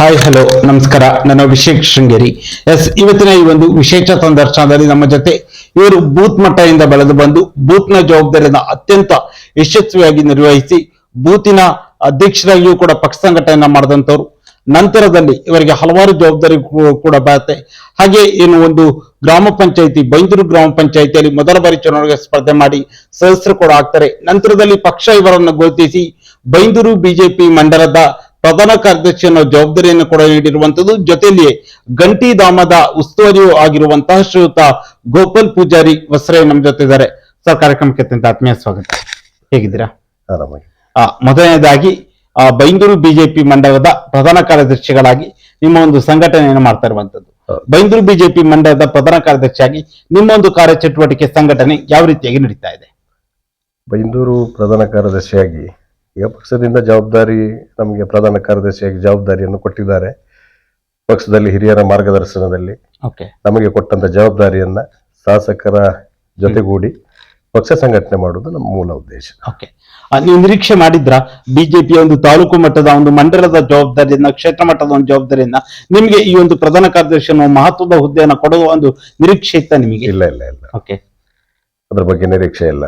Hi hello ನಮಸ್ಕಾರ. ನಾನು ಅಭಿಷೇಕ್ ಶೃಂಗೇರಿ. ಇವತ್ತಿನ ಈ ಒಂದು ವಿಶೇಷ ಸಂದರ್ಶನದಲ್ಲಿ ನಮ್ಮ ಜೊತೆ ಇವರು ಬೂತ್ ಮಟ್ಟದಿಂದ ಬೆಳೆದು ಬಂದು ಬೂತ್ನ ಜವಾಬ್ದಾರಿಯನ್ನು ಅತ್ಯಂತ ಯಶಸ್ವಿಯಾಗಿ ನಿರ್ವಹಿಸಿ ಬೂತಿನ ಅಧ್ಯಕ್ಷರಾಗಿಯೂ ಕೂಡ ಪಕ್ಷ ಸಂಘಟನೆಯನ್ನ ಮಾಡಿದಂತವ್ರು. ನಂತರದಲ್ಲಿ ಇವರಿಗೆ ಹಲವಾರು ಜವಾಬ್ದಾರಿ ಕೂಡ ಬರುತ್ತೆ. ಹಾಗೆ ಏನು ಒಂದು ಗ್ರಾಮ ಪಂಚಾಯಿತಿ ಬೈಂದೂರು ಗ್ರಾಮ ಪಂಚಾಯಿತಿಯಲ್ಲಿ ಮೊದಲ ಬಾರಿ ಚುನಾವಣೆಗೆ ಸ್ಪರ್ಧೆ ಮಾಡಿ ಸದಸ್ಯರು ಕೂಡ ಆಗ್ತಾರೆ. ನಂತರದಲ್ಲಿ ಪಕ್ಷ ಇವರನ್ನು ಗುರುತಿಸಿ ಬೈಂದೂರು ಬಿಜೆಪಿ ಮಂಡಲದ ಪ್ರಧಾನ ಕಾರ್ಯದರ್ಶಿ ಅನ್ನೋ ಜವಾಬ್ದಾರಿಯನ್ನು ಕೂಡ ನೀಡಿರುವಂತದ್ದು. ಜೊತೆಯಲ್ಲಿಯೇ ಗಂಟಿಧಾಮದ ಉಸ್ತುವಾರಿಯೂ ಆಗಿರುವಂತಹ ಶ್ರೀಯುತ ಗೋಪಾಲ್ ಪೂಜಾರಿ ವಸ್ರೆ ನಮ್ಮ ಜೊತೆ ಇದ್ದಾರೆ. ಸರ್, ಕಾರ್ಯಕ್ರಮಕ್ಕೆ ಅತ್ಯಂತ ಆತ್ಮೀಯ ಸ್ವಾಗತ. ಹೇಗಿದ್ದೀರಾ? ಆರಾಮಾಗಿ. ಮೊದಲನೇದಾಗಿ ಬೈಂದೂರು ಬಿಜೆಪಿ ಮಂಡಲದ ಪ್ರಧಾನ ಕಾರ್ಯದರ್ಶಿಗಳಾಗಿ ನಿಮ್ಮ ಒಂದು ಸಂಘಟನೆಯನ್ನು ಮಾಡ್ತಾ ಇರುವಂತದ್ದು. ಬೈಂದೂರು ಬಿಜೆಪಿ ಮಂಡಲದ ಪ್ರಧಾನ ಕಾರ್ಯದರ್ಶಿಯಾಗಿ ನಿಮ್ಮ ಒಂದು ಕಾರ್ಯಚಟುವಟಿಕೆ ಸಂಘಟನೆ ಯಾವ ರೀತಿಯಾಗಿ ನಡೀತಾ ಇದೆ? ಬೈಂದೂರು ಪ್ರಧಾನ ಕಾರ್ಯದರ್ಶಿಯಾಗಿ ಈಗ ಪಕ್ಷದಿಂದ ಜವಾಬ್ದಾರಿ, ನಮಗೆ ಪ್ರಧಾನ ಕಾರ್ಯದರ್ಶಿಯಾಗಿ ಜವಾಬ್ದಾರಿಯನ್ನು ಕೊಟ್ಟಿದ್ದಾರೆ. ಪಕ್ಷದಲ್ಲಿ ಹಿರಿಯರ ಮಾರ್ಗದರ್ಶನದಲ್ಲಿ ನಮಗೆ ಕೊಟ್ಟಂತ ಜವಾಬ್ದಾರಿಯನ್ನ ಶಾಸಕರ ಜೊತೆಗೂಡಿ ಪಕ್ಷ ಸಂಘಟನೆ ಮಾಡುವುದು ನಮ್ಮ ಮೂಲ ಉದ್ದೇಶ. ನೀವು ನಿರೀಕ್ಷೆ ಮಾಡಿದ್ರ ಬಿಜೆಪಿಯ ಒಂದು ತಾಲೂಕು ಮಟ್ಟದ ಒಂದು ಮಂಡಲದ ಜವಾಬ್ದಾರಿಯನ್ನ, ಕ್ಷೇತ್ರ ಮಟ್ಟದ ಒಂದು ಜವಾಬ್ದಾರಿಯನ್ನ ನಿಮಗೆ ಈ ಒಂದು ಪ್ರಧಾನ ಕಾರ್ಯದರ್ಶಿ ಮಹತ್ವದ ಹುದ್ದೆಯನ್ನು ಕೊಡುವ ಒಂದು ನಿರೀಕ್ಷೆ ಇತ್ತ ನಿಮಗೆ? ಇಲ್ಲ ಇಲ್ಲ ಇಲ್ಲ, ಅದ್ರ ಬಗ್ಗೆ ನಿರೀಕ್ಷೆ ಇಲ್ಲ.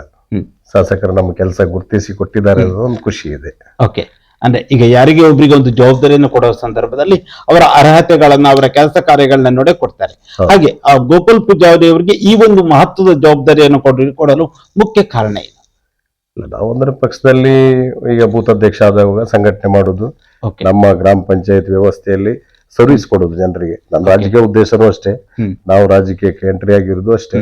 ಶಾಸಕರು ನಮ್ಮ ಕೆಲಸ ಗುರುತಿಸಿ ಕೊಟ್ಟಿದ್ದಾರೆ, ಒಂದು ಖುಷಿ ಇದೆ. ಅಂದ್ರೆ ಈಗ ಯಾರಿಗೆ ಒಬ್ಬರಿಗೆ ಒಂದು ಜವಾಬ್ದಾರಿಯನ್ನು ಕೊಡುವ ಸಂದರ್ಭದಲ್ಲಿ ಅವರ ಅರ್ಹತೆಗಳನ್ನ, ಅವರ ಕೆಲಸ ಕಾರ್ಯಗಳನ್ನ ನೋಡೇ ಕೊಡ್ತಾರೆ. ಹಾಗೆ ಆ ಗೋಪಾಲ್ ಪೂಜಾರಿ ಅವರಿಗೆ ಈ ಒಂದು ಮಹತ್ವದ ಜವಾಬ್ದಾರಿಯನ್ನು ಕೊಡಲು ಮುಖ್ಯ ಕಾರಣ ಏನು? ನಾವು ಅಂದ್ರೆ ಪಕ್ಷದಲ್ಲಿ ಈಗ ಬೂತ್ ಅಧ್ಯಕ್ಷ ಆದಾಗ ಸಂಘಟನೆ ಮಾಡುದು, ನಮ್ಮ ಗ್ರಾಮ ಪಂಚಾಯತ್ ವ್ಯವಸ್ಥೆಯಲ್ಲಿ ಸರ್ವಿಸ್ ಕೊಡುದು ಜನರಿಗೆ. ನಮ್ಮ ರಾಜಕೀಯ ಉದ್ದೇಶನೂ ಅಷ್ಟೇ, ನಾವು ರಾಜಕೀಯಕ್ಕೆ ಎಂಟ್ರಿ ಆಗಿರುವುದು ಅಷ್ಟೇ.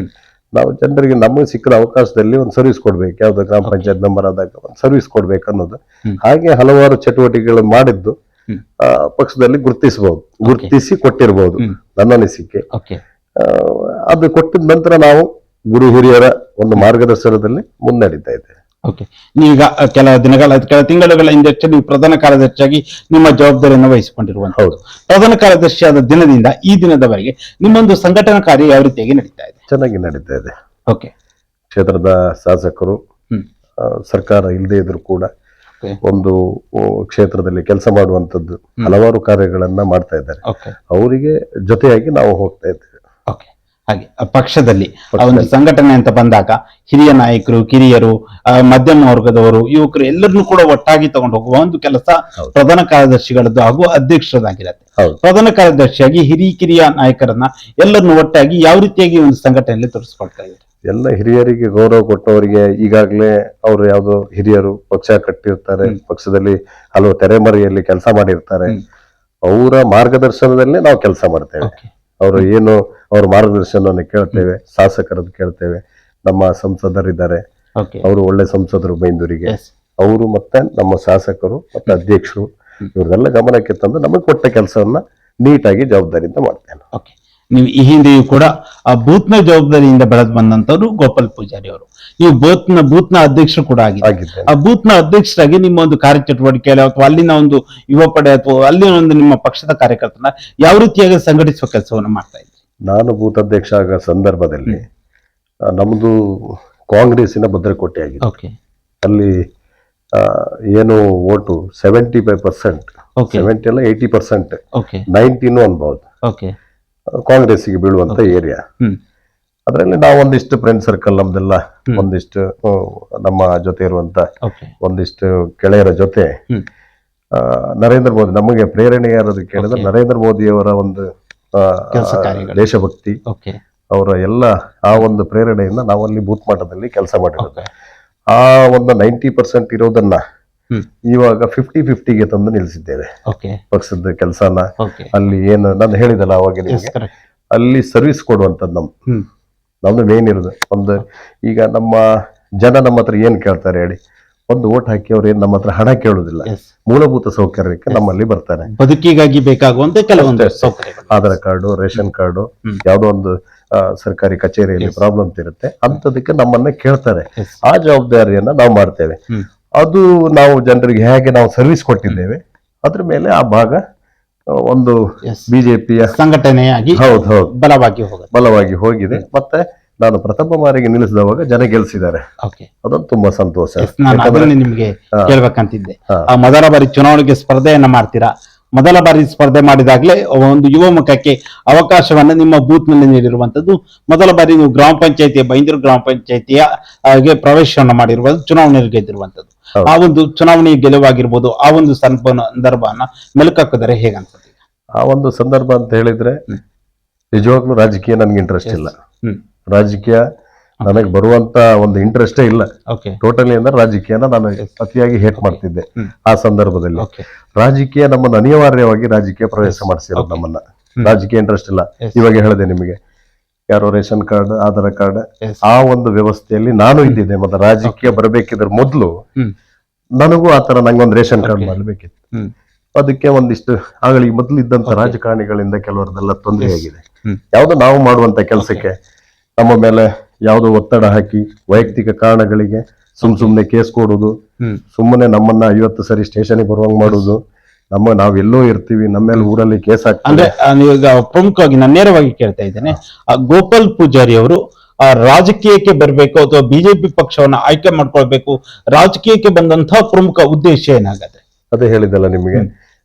ನಾವು ಜನರಿಗೆ ನಮಗೆ ಸಿಕ್ಕಿದ ಅವಕಾಶದಲ್ಲಿ ಒಂದು ಸರ್ವಿಸ್ ಕೊಡ್ಬೇಕು, ಯಾವ್ದು ಗ್ರಾಮ ಪಂಚಾಯತ್ ಮೆಂಬರ್ ಆದಾಗ ಒಂದು ಸರ್ವಿಸ್ ಕೊಡ್ಬೇಕು ಅನ್ನೋದು. ಹಾಗೆ ಹಲವಾರು ಚಟುವಟಿಕೆಗಳು ಮಾಡಿದ್ದು ಪಕ್ಷದಲ್ಲಿ ಗುರುತಿಸಿ ಕೊಟ್ಟಿರಬಹುದು ನನ್ನ ಅನಿಸಿಕೆ. ಅದು ಕೊಟ್ಟಿದ ನಂತರ ನಾವು ಗುರು ಹಿರಿಯರ ಒಂದು ಮಾರ್ಗದರ್ಶನದಲ್ಲಿ ಮುನ್ನಡೀತಾ ಇದ್ದೇವೆ. ನೀವೀಗ ಕೆಲ ತಿಂಗಳುಗಳ ಹಿಂದೆ ನೀವು ಪ್ರಧಾನ ಕಾರ್ಯದರ್ಶಿಯಾಗಿ ನಿಮ್ಮ ಜವಾಬ್ದಾರಿಯನ್ನು ವಹಿಸಿಕೊಂಡಿರುವಂತದ್ದು. ಪ್ರಧಾನ ಕಾರ್ಯದರ್ಶಿಯಾದ ದಿನದಿಂದ ಈ ದಿನದವರೆಗೆ ನಿಮ್ಮೊಂದು ಸಂಘಟನಾ ಕಾರ್ಯ ಯಾವ ರೀತಿಯಾಗಿ ನಡೀತಾ ಇದೆ? ಚೆನ್ನಾಗಿ ನಡೀತಾ ಇದೆ. ಕ್ಷೇತ್ರದ ಶಾಸಕರು ಸರ್ಕಾರ ಇಲ್ಲದೆ ಇದ್ರು ಕೂಡ ಒಂದು ಕ್ಷೇತ್ರದಲ್ಲಿ ಕೆಲಸ ಮಾಡುವಂತದ್ದು ಹಲವಾರು ಕಾರ್ಯಗಳನ್ನ ಮಾಡ್ತಾ ಇದ್ದಾರೆ. ಅವರಿಗೆ ಜೊತೆಯಾಗಿ ನಾವು ಹೋಗ್ತಾ ಇದ್ದೇವೆ. ಹಾಗೆ ಪಕ್ಷದಲ್ಲಿ ಒಂದು ಸಂಘಟನೆ ಅಂತ ಬಂದಾಗ ಹಿರಿಯ ನಾಯಕರು, ಕಿರಿಯರು, ಮಧ್ಯಮ ವರ್ಗದವರು, ಯುವಕರು ಎಲ್ಲರನ್ನೂ ಕೂಡ ಒಟ್ಟಾಗಿ ತಗೊಂಡು ಹೋಗುವ ಒಂದು ಕೆಲಸ ಪ್ರಧಾನ ಕಾರ್ಯದರ್ಶಿಗಳದ್ದು ಹಾಗೂ ಅಧ್ಯಕ್ಷರದಾಗಿರುತ್ತೆ. ಪ್ರಧಾನ ಕಾರ್ಯದರ್ಶಿಯಾಗಿ ಕಿರಿಯ ನಾಯಕರನ್ನ ಎಲ್ಲರನ್ನು ಒಟ್ಟಾಗಿ ಯಾವ ರೀತಿಯಾಗಿ ಒಂದು ಸಂಘಟನೆಯಲ್ಲಿ ತೋರಿಸ್ಕೊಳ್ತಾ ಇದ್ದಾರೆ? ಎಲ್ಲ ಹಿರಿಯರಿಗೆ ಗೌರವ ಕೊಟ್ಟವರಿಗೆ, ಈಗಾಗಲೇ ಅವರು ಯಾವ್ದೋ ಹಿರಿಯರು ಪಕ್ಷ ಕಟ್ಟಿರ್ತಾರೆ, ಪಕ್ಷದಲ್ಲಿ ಹಲವು ತೆರೆಮರೆಯಲ್ಲಿ ಕೆಲಸ ಮಾಡಿರ್ತಾರೆ, ಅವರ ಮಾರ್ಗದರ್ಶನದಲ್ಲೇ ನಾವು ಕೆಲಸ ಮಾಡ್ತೇವೆ. ಅವರು ಏನು ಅವ್ರ ಮಾರ್ಗದರ್ಶನವನ್ನು ಕೇಳ್ತೇವೆ, ಶಾಸಕರದ್ದು ಕೇಳ್ತೇವೆ. ನಮ್ಮ ಸಂಸದರಿದ್ದಾರೆ, ಅವರು ಒಳ್ಳೆ ಸಂಸದರು ಬೈಂದೂರಿಗೆ, ಅವರು ಮತ್ತೆ ನಮ್ಮ ಶಾಸಕರು ಮತ್ತೆ ಅಧ್ಯಕ್ಷರು ಇವ್ರದೆಲ್ಲ ಗಮನಕ್ಕೆ ತಂದು ನಮಗೆ ಕೊಟ್ಟ ಕೆಲಸವನ್ನ ನೀಟಾಗಿ ಜವಾಬ್ದಾರಿಯಿಂದ ಮಾಡ್ತೇನೆ. ನೀವು ಈ ಹಿಂದೆಯೂ ಕೂಡ ಆ ಬೂತ್ನ ಜವಾಬ್ದಾರಿಯಿಂದ ಬೆಳೆದು ಬಂದಂತವ್ರು ಗೋಪಾಲ್ ಪೂಜಾರಿ ಅವರು. ನೀವು ಬೂತ್ನ ಅಧ್ಯಕ್ಷರು ಕೂಡ ಆಗಿದೆ. ಆ ಬೂತ್ನ ಅಧ್ಯಕ್ಷರಾಗಿ ನಿಮ್ಮ ಒಂದು ಕಾರ್ಯಚಟುವಟಿಕೆಯಲ್ಲಿ ಅಥವಾ ಅಲ್ಲಿನ ಒಂದು ಯುವ ಪಡೆ ಅಥವಾ ಅಲ್ಲಿನ ಒಂದು ನಿಮ್ಮ ಪಕ್ಷದ ಕಾರ್ಯಕರ್ತನ ಯಾವ ರೀತಿಯಾಗಿ ಸಂಘಟಿಸುವ ಕೆಲಸವನ್ನು ಮಾಡ್ತಾ ಇದ್ದೀರಿ? ನಾನು ಬೂತ್ ಅಧ್ಯಕ್ಷ ಆಗ ಸಂದರ್ಭದಲ್ಲಿ ನಮ್ದು ಕಾಂಗ್ರೆಸ್ಸಿನ ಭದ್ರಕೋಟೆ ಆಗಿದೆ. ಅಲ್ಲಿ ಏನು ಓಟು 75%, 70 ಅಲ್ಲ 80%, 90 ಅನ್ಬಹುದು ಕಾಂಗ್ರೆಸ್ಸಿಗೆ ಬೀಳುವಂತ ಏರಿಯಾ. ಅದರಲ್ಲಿ ನಾವು ಒಂದಿಷ್ಟು ಫ್ರೆಂಡ್ ಸರ್ಕಲ್ ನಮ್ದೆಲ್ಲ, ಒಂದಿಷ್ಟು ನಮ್ಮ ಜೊತೆ ಇರುವಂತ ಒಂದಿಷ್ಟು ಗೆಳೆಯರ ಜೊತೆ ನರೇಂದ್ರ ಮೋದಿ, ನಮಗೆ ಪ್ರೇರಣೆ ಯಾರದು ಕೇಳಿದ್ರೆ ನರೇಂದ್ರ ಮೋದಿಯವರ ಒಂದು ದೇಶಭಕ್ತಿ, ಅವರ ಎಲ್ಲ ಆ ಒಂದು ಪ್ರೇರಣೆಯಿಂದ ನಾವು ಅಲ್ಲಿ ಬೂತ್ ಮಟ್ಟದಲ್ಲಿ ಕೆಲಸ ಮಾಡಿರೋದು. ಆ ಒಂದು 90% ಇರೋದನ್ನ ಇವಾಗ 50-50ಗೆ ತಂದು ನಿಲ್ಲಿಸಿದ್ದೇವೆ ಪಕ್ಷದ ಕೆಲಸನ. ಅಲ್ಲಿ ಏನು ನಾನು ಹೇಳಿದಲ್ಲ ಅವಾಗ ನಿಮಗೆ, ಅಲ್ಲಿ ಸರ್ವಿಸ್ ಕೊಡುವಂತದ್ದು ನಮ್ದು ಮೇನ್ ಇರೋದು. ಒಂದು ಈಗ ನಮ್ಮ ಜನ ನಮ್ಮ ಹತ್ರ ಏನ್ ಕೇಳ್ತಾರೆ ಹೇಳಿ, ಒಂದು ಓಟ್ ಹಾಕಿ ಅವ್ರು ಏನ್ ನಮ್ಮ ಹತ್ರ ಹಣ ಕೇಳುದಿಲ್ಲ, ಮೂಲಭೂತ ಸೌಕರ್ಯಕ್ಕೆ ನಮ್ಮಲ್ಲಿ ಬರ್ತಾರೆ. ಬದುಕಿಗಾಗಿ ಬೇಕಾಗುವಂತ ಕೆಲವೊಂದು ಆಧಾರ್ ಕಾರ್ಡು, ರೇಷನ್ ಕಾರ್ಡು, ಯಾವ್ದೋ ಒಂದು ಸರ್ಕಾರಿ ಕಚೇರಿಯಲ್ಲಿ ಪ್ರಾಬ್ಲಮ್ ಇರುತ್ತೆ, ಅಂತದಕ್ಕೆ ನಮ್ಮನ್ನ ಕೇಳ್ತಾರೆ. ಆ ಜವಾಬ್ದಾರಿಯನ್ನ ನಾವು ಮಾಡ್ತೇವೆ. ಅದು ನಾವು ಜನರಿಗೆ ಹೇಗೆ ನಾವು ಸರ್ವಿಸ್ ಕೊಟ್ಟಿದ್ದೇವೆ ಅದ್ರ ಮೇಲೆ ಆ ಭಾಗ ಒಂದು ಬಿಜೆಪಿಯ ಸಂಘಟನೆಯಾಗಿ ಬಲವಾಗಿ ಹೋಗಿದೆ. ಮತ್ತೆ ನಾನು ಪ್ರಥಮ ಬಾರಿಗೆ ನಿಲ್ಲಿಸಿದವಾಗ ಜನ ಗೆಲ್ಸಿದ್ದಾರೆ, ಅದೊಂದು ತುಂಬಾ ಸಂತೋಷ. ನಿಮ್ಗೆ ಕೇಳ್ಬೇಕಂತಿದ್ದೆ, ಮೊದಲ ಬಾರಿ ಚುನಾವಣೆಗೆ ಸ್ಪರ್ಧೆಯನ್ನ ಮಾಡ್ತೀರಾ, ಮೊದಲ ಬಾರಿ ಸ್ಪರ್ಧೆ ಮಾಡಿದಾಗಲೇ ಒಂದು ಯುವ ಮುಖಕ್ಕೆ ಅವಕಾಶವನ್ನ ನಿಮ್ಮ ಬೂತ್ ನಲ್ಲಿ ನೀಡಿರುವಂತದ್ದು. ಮೊದಲ ಬಾರಿ ನೀವು ಗ್ರಾಮ ಪಂಚಾಯತಿಯ ಬೈಂದೂರು ಗ್ರಾಮ ಪಂಚಾಯತಿಯ ಪ್ರವೇಶವನ್ನು ಮಾಡಿರುವುದು, ಚುನಾವಣೆಯಲ್ಲಿ ಗೆದ್ದಿರುವಂತದ್ದು. ಆ ಒಂದು ಚುನಾವಣೆಯ ಗೆಲುವಾಗಿರ್ಬೋದು, ಆ ಒಂದು ಸಂದರ್ಭವನ್ನ ಮೆಲುಕಾಕಿದರೆ ಹೇಗನ್ಸುತ್ತೆ? ಆ ಒಂದು ಸಂದರ್ಭ ಅಂತ ಹೇಳಿದ್ರೆ ನಿಜವಾಗ್ಲೂ ರಾಜಕೀಯ ನನ್ಗೆ ಇಂಟ್ರೆಸ್ಟ್ ಇಲ್ಲ. ರಾಜಕೀಯ ನನಗೆ ಬರುವಂತ ಒಂದು ಇಂಟ್ರೆಸ್ಟೇ ಇಲ್ಲ ಟೋಟಲಿ. ಅಂದ್ರೆ ರಾಜಕೀಯನ ನಾನು ಅತಿಯಾಗಿ ಹೇಟ್ ಮಾಡ್ತಿದ್ದೆ ಆ ಸಂದರ್ಭದಲ್ಲಿ. ರಾಜಕೀಯ ನಮ್ಮನ್ನು ಅನಿವಾರ್ಯವಾಗಿ ರಾಜಕೀಯ ಪ್ರವೇಶ ಮಾಡಿಸಿರೋದು ನಮ್ಮನ್ನ. ರಾಜಕೀಯ ಇಂಟ್ರೆಸ್ಟ್ ಇಲ್ಲ. ಇವಾಗ ಹೇಳಿದೆ ನಿಮಗೆ, ಯಾರೋ ರೇಷನ್ ಕಾರ್ಡ್, ಆಧಾರ್ ಕಾರ್ಡ್, ಆ ಒಂದು ವ್ಯವಸ್ಥೆಯಲ್ಲಿ ನಾನು ಇದ್ದಿದ್ದೆ. ಮತ್ತೆ ರಾಜಕೀಯ ಬರಬೇಕಿದ್ರ ಮೊದಲು ನನಗೂ ಆತರ ನಂಗೊಂದು ರೇಷನ್ ಕಾರ್ಡ್ ಮಾಡ್ಬೇಕಿತ್ತು. ಅದಕ್ಕೆ ಒಂದಿಷ್ಟು ಆಗಲಿ ಮೊದಲು ಇದ್ದಂತ ರಾಜಕಾರಣಿಗಳಿಂದ ಕೆಲವರದೆಲ್ಲ ತೊಂದರೆ ಆಗಿದೆ. ಯಾವ್ದು ನಾವು ಮಾಡುವಂತ ಕೆಲಸಕ್ಕೆ ನಮ್ಮ ಮೇಲೆ ಯಾವುದೋ ಒತ್ತಡ ಹಾಕಿ ವೈಯಕ್ತಿಕ ಕಾರಣಗಳಿಗೆ ಸುಮ್ನೆ ಕೇಸ್ ಕೊಡುದು, ಸುಮ್ಮನೆ ನಮ್ಮನ್ನ 50 ಸರಿ ಸ್ಟೇಷನ್ಗೆ ಬರುವಂಗ್ ಮಾಡುದು, ನಾವೆಲ್ಲೋ ಇರ್ತೀವಿ, ನಮ್ಮ ಮೇಲೆ ಊರಲ್ಲಿ ಕೇಸ್ ಅಂದ್ರೆ ಈಗ ಪ್ರಮುಖವಾಗಿ ನಾನು ನೇರವಾಗಿ ಕೇಳ್ತಾ ಇದ್ದೇನೆ, ಗೋಪಾಲ್ ಪೂಜಾರಿ ಅವರು ರಾಜಕೀಯಕ್ಕೆ ಬರಬೇಕು ಅಥವಾ ಬಿಜೆಪಿ ಪಕ್ಷವನ್ನ ಆಯ್ಕೆ ಮಾಡ್ಕೊಳ್ಬೇಕು, ರಾಜಕೀಯಕ್ಕೆ ಬಂದಂತಹ ಪ್ರಮುಖ ಉದ್ದೇಶ ಏನಾಗತ್ತೆ? ಅದೇ ಹೇಳಿದಲ್ಲ ನಿಮಗೆ,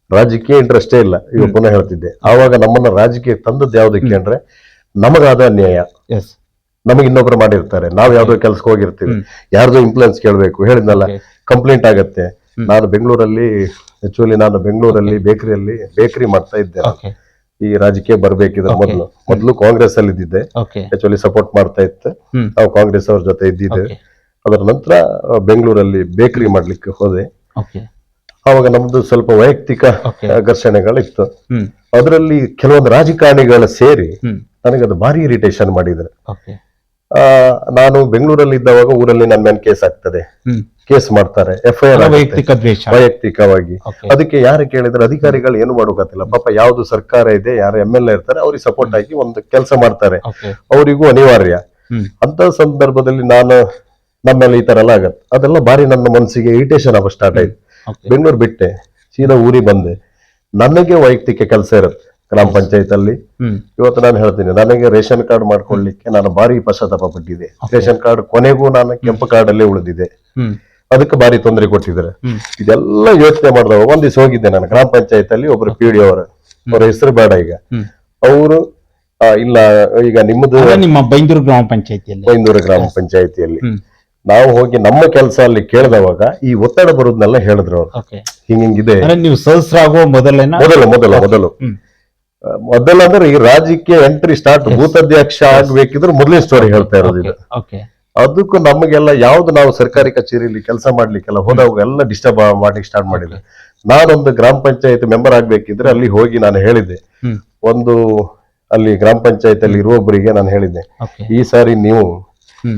ರಾಜಕೀಯ ಇಂಟ್ರೆಸ್ಟೇ ಇಲ್ಲ. ಈಗ ಪುನಃ ಹೇಳ್ತಿದ್ದೆ, ಆವಾಗ ನಮ್ಮನ್ನ ರಾಜಕೀಯ ತಂದದ್ದು ಯಾವ್ದಕ್ಕೆ ಅಂದ್ರೆ ನಮಗಾದ ಅನ್ಯಾಯ. ನಮಗೆ ಇನ್ನೊಬ್ರು ಮಾಡಿರ್ತಾರೆ, ನಾವ್ ಯಾವ್ದೋ ಕೆಲ್ಸಕ್ಕೆ ಹೋಗಿರ್ತೀವಿ, ಯಾರ್ದೋ ಇನ್ಫ್ಲುಯೆನ್ಸ್ ಕೇಳ್ಬೇಕು, ಹೇಳಿದ್ನಲ್ಲ ಕಂಪ್ಲೇಂಟ್ ಆಗತ್ತೆ. ನಾನು ಬೆಂಗಳೂರಲ್ಲಿ ಬೇಕರಿ ಮಾಡ್ತಾ ಇದ್ದೆ. ಈ ರಾಜಕೀಯ ಬರ್ಬೇಕಿದ್ರೆ ಮೊದಲು ಕಾಂಗ್ರೆಸ್ ಅಲ್ಲಿ ಇದ್ದಿದ್ದೆ. ಆಕ್ಚುಲಿ ಸಪೋರ್ಟ್ ಮಾಡ್ತಾ ಇತ್ತು, ನಾವು ಕಾಂಗ್ರೆಸ್ ಅವ್ರ ಜೊತೆ ಇದ್ದಿದ್ದೆ. ಅದರ ನಂತರ ಬೆಂಗಳೂರಲ್ಲಿ ಬೇಕರಿ ಮಾಡ್ಲಿಕ್ಕೆ ಹೋದೆ. ಅವಾಗ ನಮ್ದು ಸ್ವಲ್ಪ ವೈಯಕ್ತಿಕ ಘರ್ಷಣೆಗಳಿತ್ತು. ಅದರಲ್ಲಿ ಕೆಲವೊಂದು ರಾಜಕಾರಣಿಗಳ ಸೇರಿ ನನಗದು ಭಾರಿ ಇರಿಟೇಷನ್ ಮಾಡಿದ್ರು. ನಾನು ಬೆಂಗಳೂರಲ್ಲಿ ಇದ್ದವಾಗ ಊರಲ್ಲಿ ನನ್ನ ಮೇಲೆ ಕೇಸ್ ಆಗ್ತದೆ, ಕೇಸ್ ಮಾಡ್ತಾರೆ, FIR ವೈಯಕ್ತಿಕವಾಗಿ. ಅದಕ್ಕೆ ಯಾರು ಕೇಳಿದ್ರೆ ಅಧಿಕಾರಿಗಳು ಏನು ಮಾಡೋಕತ್ತಿಲ್ಲ. ಪಾಪ ಯಾವ್ದು ಸರ್ಕಾರ ಇದೆ, ಯಾರು MLA ಇರ್ತಾರೆ, ಅವ್ರಿಗೆ ಸಪೋರ್ಟ್ ಆಗಿ ಒಂದು ಕೆಲಸ ಮಾಡ್ತಾರೆ, ಅವರಿಗೂ ಅನಿವಾರ್ಯ. ಅಂತ ಸಂದರ್ಭದಲ್ಲಿ ನಮ್ಮೇಲೆ ಈ ತರ ಎಲ್ಲ ಆಗತ್ತೆ. ಅದೆಲ್ಲ ಭಾರಿ ನನ್ನ ಮನಸ್ಸಿಗೆ ಇರಿಟೇಷನ್ ಆಗ ಸ್ಟಾರ್ಟ್ ಆಯ್ತು. ಬೆಂಗಳೂರು ಬಿಟ್ಟೆ, ಸೀದಾ ಊರಿಗೆ ಬಂದೆ. ನನಗೆ ವೈಯಕ್ತಿಕ ಕೆಲಸ ಇರುತ್ತೆ ಗ್ರಾಮ ಪಂಚಾಯತ್ ಅಲ್ಲಿ. ಇವತ್ತು ನಾನು ಹೇಳ್ತೀನಿ, ನನಗೆ ರೇಷನ್ ಕಾರ್ಡ್ ಮಾಡ್ಕೊಳ್ಳಿಕ್ಕೆ ನಾನು ಭಾರಿ ಪಶ್ಚಾತ್ತಾಪ ಪಟ್ಟಿದ್ದೆ. ರೇಷನ್ ಕಾರ್ಡ್ ಕೊನೆಗೂ ನಾನು ಕೆಂಪು ಕಾರ್ಡ್ ಅಲ್ಲೇ ಉಳಿದಿದೆ. ಅದಕ್ಕೆ ಭಾರಿ ತೊಂದರೆ ಕೊಟ್ಟಿದ್ದಾರೆ. ಇದೆಲ್ಲ ಯೋಚನೆ ಮಾಡಿದವ ಒಂದ್ ದಿವಸ ಹೋಗಿದ್ದೆ ನಾನು ಗ್ರಾಮ ಪಂಚಾಯತ್ ಅಲ್ಲಿ. ಒಬ್ರು PDO ಅವ್ರ ಹೆಸರು ಬೇಡ ಈಗ, ಅವರು ಇಲ್ಲ ಈಗ ನಿಮ್ಮದು ನಿಮ್ಮ ಬೈಂದೂರು ಗ್ರಾಮ ಪಂಚಾಯತಿಯಲ್ಲಿ ನಾವು ಹೋಗಿ ನಮ್ಮ ಕೆಲಸ ಅಲ್ಲಿ ಕೇಳಿದವಾಗ ಈ ಒತ್ತಡ ಬರುದನ್ನೆಲ್ಲ ಹೇಳಿದ್ರು ಅವ್ರು. ಹಿಂಗಿದೆ, ನೀವು ಸಹಸ್ರಾಗುವ ಮೊದಲು ಅಂದ್ರೆ ಈ ರಾಜಕೀಯ ಎಂಟ್ರಿ ಸ್ಟಾರ್ಟ್, ಬೂತ್ ಅಧ್ಯಕ್ಷ ಆಗ್ಬೇಕಿದ್ರೆ ಮೊದಲನೇ ಸ್ಟೋರಿ ಹೇಳ್ತಾ ಇರೋದು ಇದು. ಅದಕ್ಕೂ ನಮಗೆಲ್ಲ ಯಾವ್ದು ನಾವು ಸರ್ಕಾರಿ ಕಚೇರಿಯಲ್ಲಿ ಕೆಲಸ ಮಾಡ್ಲಿಕ್ಕೆಲ್ಲ ಹೋದಾಗ ಎಲ್ಲ ಡಿಸ್ಟರ್ಬ್ ಮಾಡ್ಲಿಕ್ಕೆ ಸ್ಟಾರ್ಟ್ ಮಾಡಿದೆ. ನಾನೊಂದು ಗ್ರಾಮ ಪಂಚಾಯತ್ ಮೆಂಬರ್ ಆಗ್ಬೇಕಿದ್ರೆ ಅಲ್ಲಿ ಹೋಗಿ ನಾನು ಹೇಳಿದ್ದೆ, ಅಲ್ಲಿ ಗ್ರಾಮ ಪಂಚಾಯತ್ ಅಲ್ಲಿ ಇರುವೊಬ್ಬರಿಗೆ ನಾನು ಹೇಳಿದ್ದೆ, ಈ ಸಾರಿ ನೀವು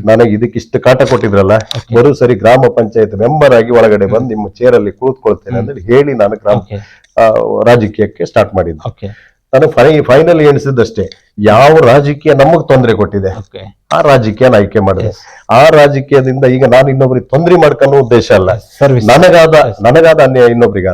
ನನಗೆ ಇದಕ್ಕಿಷ್ಟು ಕಾಟ ಕೊಟ್ಟಿದ್ರಲ್ಲ, ಬರೋ ಸರಿ ಗ್ರಾಮ ಪಂಚಾಯತ್ ಮೆಂಬರ್ ಆಗಿ ಒಳಗಡೆ ಬಂದು ನಿಮ್ಮ ಚೇರಲ್ಲಿ ಕೂತ್ಕೊಳ್ತೇನೆ ಅಂತ ಹೇಳಿ ನಾನು ರಾಜಕೀಯಕ್ಕೆ ಸ್ಟಾರ್ಟ್ ಮಾಡಿದ್ದೆ. ನಾನು ಫೈನಲ್ ಎಣಿಸಿದಷ್ಟೇ, ಯಾವ ರಾಜಕೀಯ ನಮಗ್ ತೊಂದರೆ ಕೊಟ್ಟಿದೆ ಆ ರಾಜಕೀಯ ಆಯ್ಕೆ ಮಾಡಿದೆ. ಆ ರಾಜಕೀಯದಿಂದ ಈಗ ನಾನು ಇನ್ನೊಬ್ರಿಗೆ ತೊಂದರೆ ಮಾಡ್ಕೊಳ್ಳೋ ಉದ್ದೇಶ ಅಲ್ಲ, ನನಗಾದ ಅನ್ಯಾಯ ಇನ್ನೊಬ್ರಿಗೆ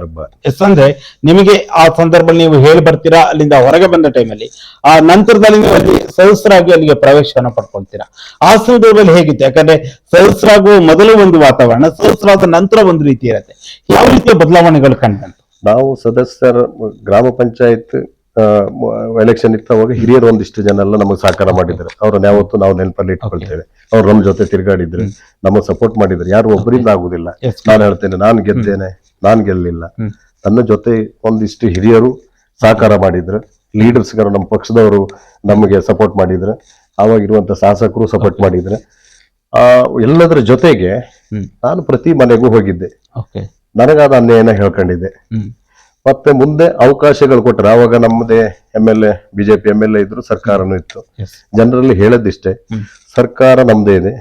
ಅಂದ್ರೆ ನಿಮಗೆ ಆ ಸಂದರ್ಭದಲ್ಲಿ ನೀವು ಹೇಳಿ ಬರ್ತೀರಾ, ಅಲ್ಲಿಂದ ಹೊರಗೆ ಬಂದ ಟೈಮಲ್ಲಿ ಆ ನಂತರದಲ್ಲಿ ನೀವು ಅಲ್ಲಿ ಸಹಸ್ರಾಗಿ ಅಲ್ಲಿಗೆ ಪ್ರವೇಶವನ್ನು ಪಡ್ಕೊಳ್ತೀರಾ. ಆ ಸಂದರ್ಭದಲ್ಲಿ ಹೇಗಿತ್ತು? ಯಾಕಂದ್ರೆ ಸಹಸ್ರಾಗುವ ಮೊದಲು ಒಂದು ವಾತಾವರಣ, ಸಹಸ್ರಾದ ನಂತರ ಒಂದು ರೀತಿ ಇರುತ್ತೆ. ಯಾವ ರೀತಿಯ ಬದಲಾವಣೆಗಳು ಕಂಡು? ನಾವು ಸದಸ್ಯರ ಗ್ರಾಮ ಪಂಚಾಯತ್ ಎಲೆಕ್ಷನ್ ಇರ್ತವಾಗ ಹಿರಿಯರು ಒಂದಿಷ್ಟು ಜನ ಎಲ್ಲ ನಮಗೆ ಸಹಕಾರ ಮಾಡಿದ್ರು. ಅವ್ರನ್ನ ಯಾವತ್ತು ನಾವು ನೆನಪಲ್ಲಿ ಇಟ್ಕೊಳ್ತೇವೆ. ಅವ್ರು ನಮ್ಮ ಜೊತೆ ತಿರುಗಾಡಿದ್ರು, ನಮಗ್ ಸಪೋರ್ಟ್ ಮಾಡಿದ್ರು. ಯಾರು ಒಬ್ಬರಿಂದ ಆಗುದಿಲ್ಲ. ನಾನು ಹೇಳ್ತೇನೆ, ನಾನ್ ಗೆದ್ದೇನೆ, ನಾನ್ ಗೆಲ್ಲಿಲ್ಲ. ನನ್ನ ಜೊತೆ ಒಂದಿಷ್ಟು ಹಿರಿಯರು ಸಹಕಾರ ಮಾಡಿದ್ರು, ಲೀಡರ್ಸ್ಗಳು ನಮ್ಮ ಪಕ್ಷದವರು ನಮಗೆ ಸಪೋರ್ಟ್ ಮಾಡಿದ್ರು, ಆವಾಗಿರುವಂತ ಶಾಸಕರು ಸಪೋರ್ಟ್ ಮಾಡಿದ್ರು. ಎಲ್ಲದರ ಜೊತೆಗೆ ನಾನು ಪ್ರತಿ ಮನೆಗೂ ಹೋಗಿದ್ದೆ, ನನಗಾದ ಅನ್ಯಾಯನ ಹೇಳ್ಕೊಂಡಿದ್ದೆ. ಮತ್ತೆ ಮುಂದೆ ಅವಕಾಶಗಳು ಕೊಟ್ಟರೆ, ಆವಾಗ ನಮ್ಮದೇ MLA BJP MLA ಇದ್ರು, ಸರ್ಕಾರನೂ ಇತ್ತು. ಜನರಲ್ಲಿ ಹೇಳದಿಷ್ಟೇ, ಸರ್ಕಾರ ನಮ್ದೇ ಇದೆ,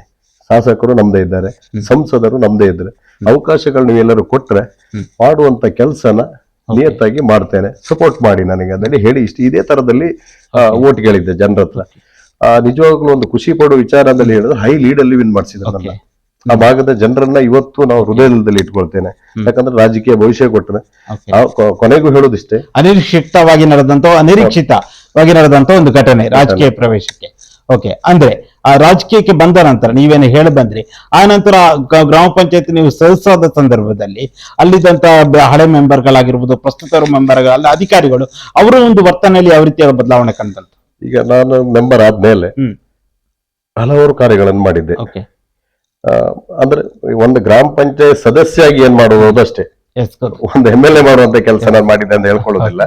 ಶಾಸಕರು ನಮ್ದೇ ಇದ್ದಾರೆ, ಸಂಸದರು ನಮ್ದೇ ಇದ್ರೆ, ಅವಕಾಶಗಳು ನೀವೆಲ್ಲರೂ ಕೊಟ್ರೆ ಮಾಡುವಂತ ಕೆಲ್ಸನ ನಿಯತ್ತಾಗಿ ಮಾಡ್ತೇನೆ, ಸಪೋರ್ಟ್ ಮಾಡಿ ನನಗೆ ಅದರಲ್ಲಿ ಹೇಳಿ ಇದೇ ತರದಲ್ಲಿ ಓಟ್ ಗಳಿದ್ದೆ ಜನರ ಹತ್ರ. ನಿಜವಾಗ್ಲೂ ಒಂದು ಖುಷಿ ಪಡುವ ವಿಚಾರದಲ್ಲಿ ಹೇಳಿದ್ರೆ ಹೈ ಲೀಡ್ ಅಲ್ಲಿ ವಿನ್ ಮಾಡಿಸಿದ್ರು ನನ್ನ. ಆ ಭಾಗದ ಜನರನ್ನ ಇವತ್ತು ನಾವು ಹೃದಯದಲ್ಲಿ ಇಟ್ಕೊಳ್ತೇನೆ. ಯಾಕಂದ್ರೆ ರಾಜಕೀಯ ಭವಿಷ್ಯ ಕೊಟ್ಟರೆ ಕೊನೆಗೂ ಹೇಳೋದಿಷ್ಟೇ, ಅನಿರೀಕ್ಷಿತವಾಗಿ ನಡೆದಂತ ಒಂದು ಘಟನೆ ರಾಜಕೀಯ ಪ್ರವೇಶಕ್ಕೆ. ಓಕೆ, ಅಂದ್ರೆ ಆ ರಾಜಕೀಯಕ್ಕೆ ಬಂದ ನಂತರ ನೀವೇನು ಹೇಳಿ ಬಂದ್ರಿ, ಆ ನಂತರ ಗ್ರಾಮ ಪಂಚಾಯತ್ ನೀವು ಸದಸ್ಯರಾದ ಸಂದರ್ಭದಲ್ಲಿ ಅಲ್ಲಿದ್ದಂತ ಹಳೆ ಮೆಂಬರ್ಗಳಾಗಿರ್ಬೋದು, ಪ್ರಸ್ತುತ ಮೆಂಬರ್ಗಳ ಅಧಿಕಾರಿಗಳು ಅವರ ಒಂದು ವರ್ತನೆಯಲ್ಲಿ ಯಾವ ರೀತಿಯ ಬದಲಾವಣೆ ಕಂಡಂತ? ಈಗ ನಾನು ಮೆಂಬರ್ ಆದ್ಮೇಲೆ ಹಲವಾರು ಕಾರ್ಯಗಳನ್ನು ಮಾಡಿದ್ದೆ. ಅಂದ್ರೆ ಒಂದು ಗ್ರಾಮ ಪಂಚಾಯತ್ ಸದಸ್ಯಾಗಿ ಏನ್ ಮಾಡುವುದು ಅಷ್ಟೇ, ಒಂದು MLA ಮಾಡುವಂತ ಕೆಲಸ ನಾನು ಮಾಡಿದ್ದೆ ಅಂತ ಹೇಳ್ಕೊಳ್ಳೋದಿಲ್ಲ.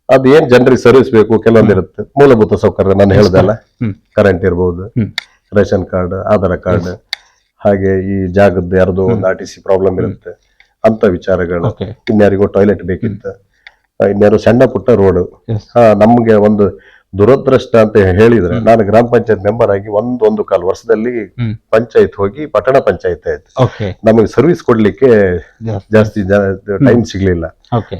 ಅದು ಏನ್ ಜನರಿಗೆ ಸರ್ವಿಸ್ ಬೇಕು ಕೆಲವೊಂದಿರುತ್ತೆ, ಮೂಲಭೂತ ಸೌಕರ್ಯ ನಾನು ಹೇಳ್ದಲ್ಲ, ಕರೆಂಟ್ ಇರ್ಬೋದು, ರೇಷನ್ ಕಾರ್ಡ್, ಆಧಾರ್ ಕಾರ್ಡ್, ಹಾಗೆ ಈ ಜಾಗದ ಯಾರ್ದು ಒಂದು RTC ಪ್ರಾಬ್ಲಮ್ ಇರುತ್ತೆ ಅಂತ ವಿಚಾರಗಳು, ಇನ್ಯಾರಿಗೋ ಟಾಯ್ಲೆಟ್ ಬೇಕಿತ್ತು, ಇನ್ಯಾರು ಸಣ್ಣ ಪುಟ್ಟ ರೋಡ್. ನಮ್ಗೆ ಒಂದು ದುರದೃಷ್ಟ ಅಂತ ಹೇಳಿದ್ರೆ, ನಾನು ಗ್ರಾಮ ಪಂಚಾಯತ್ ಮೆಂಬರ್ ಆಗಿ ಒಂದು ಕಾಲು ವರ್ಷದಲ್ಲಿ ಪಂಚಾಯತ್ ಹೋಗಿ ಪಟ್ಟಣ ಪಂಚಾಯತ್ ಆಯ್ತು. ನಮಗೆ ಸರ್ವಿಸ್ ಕೊಡ್ಲಿಕ್ಕೆ ಜಾಸ್ತಿ ಟೈಮ್ ಸಿಗ್ಲಿಲ್ಲ.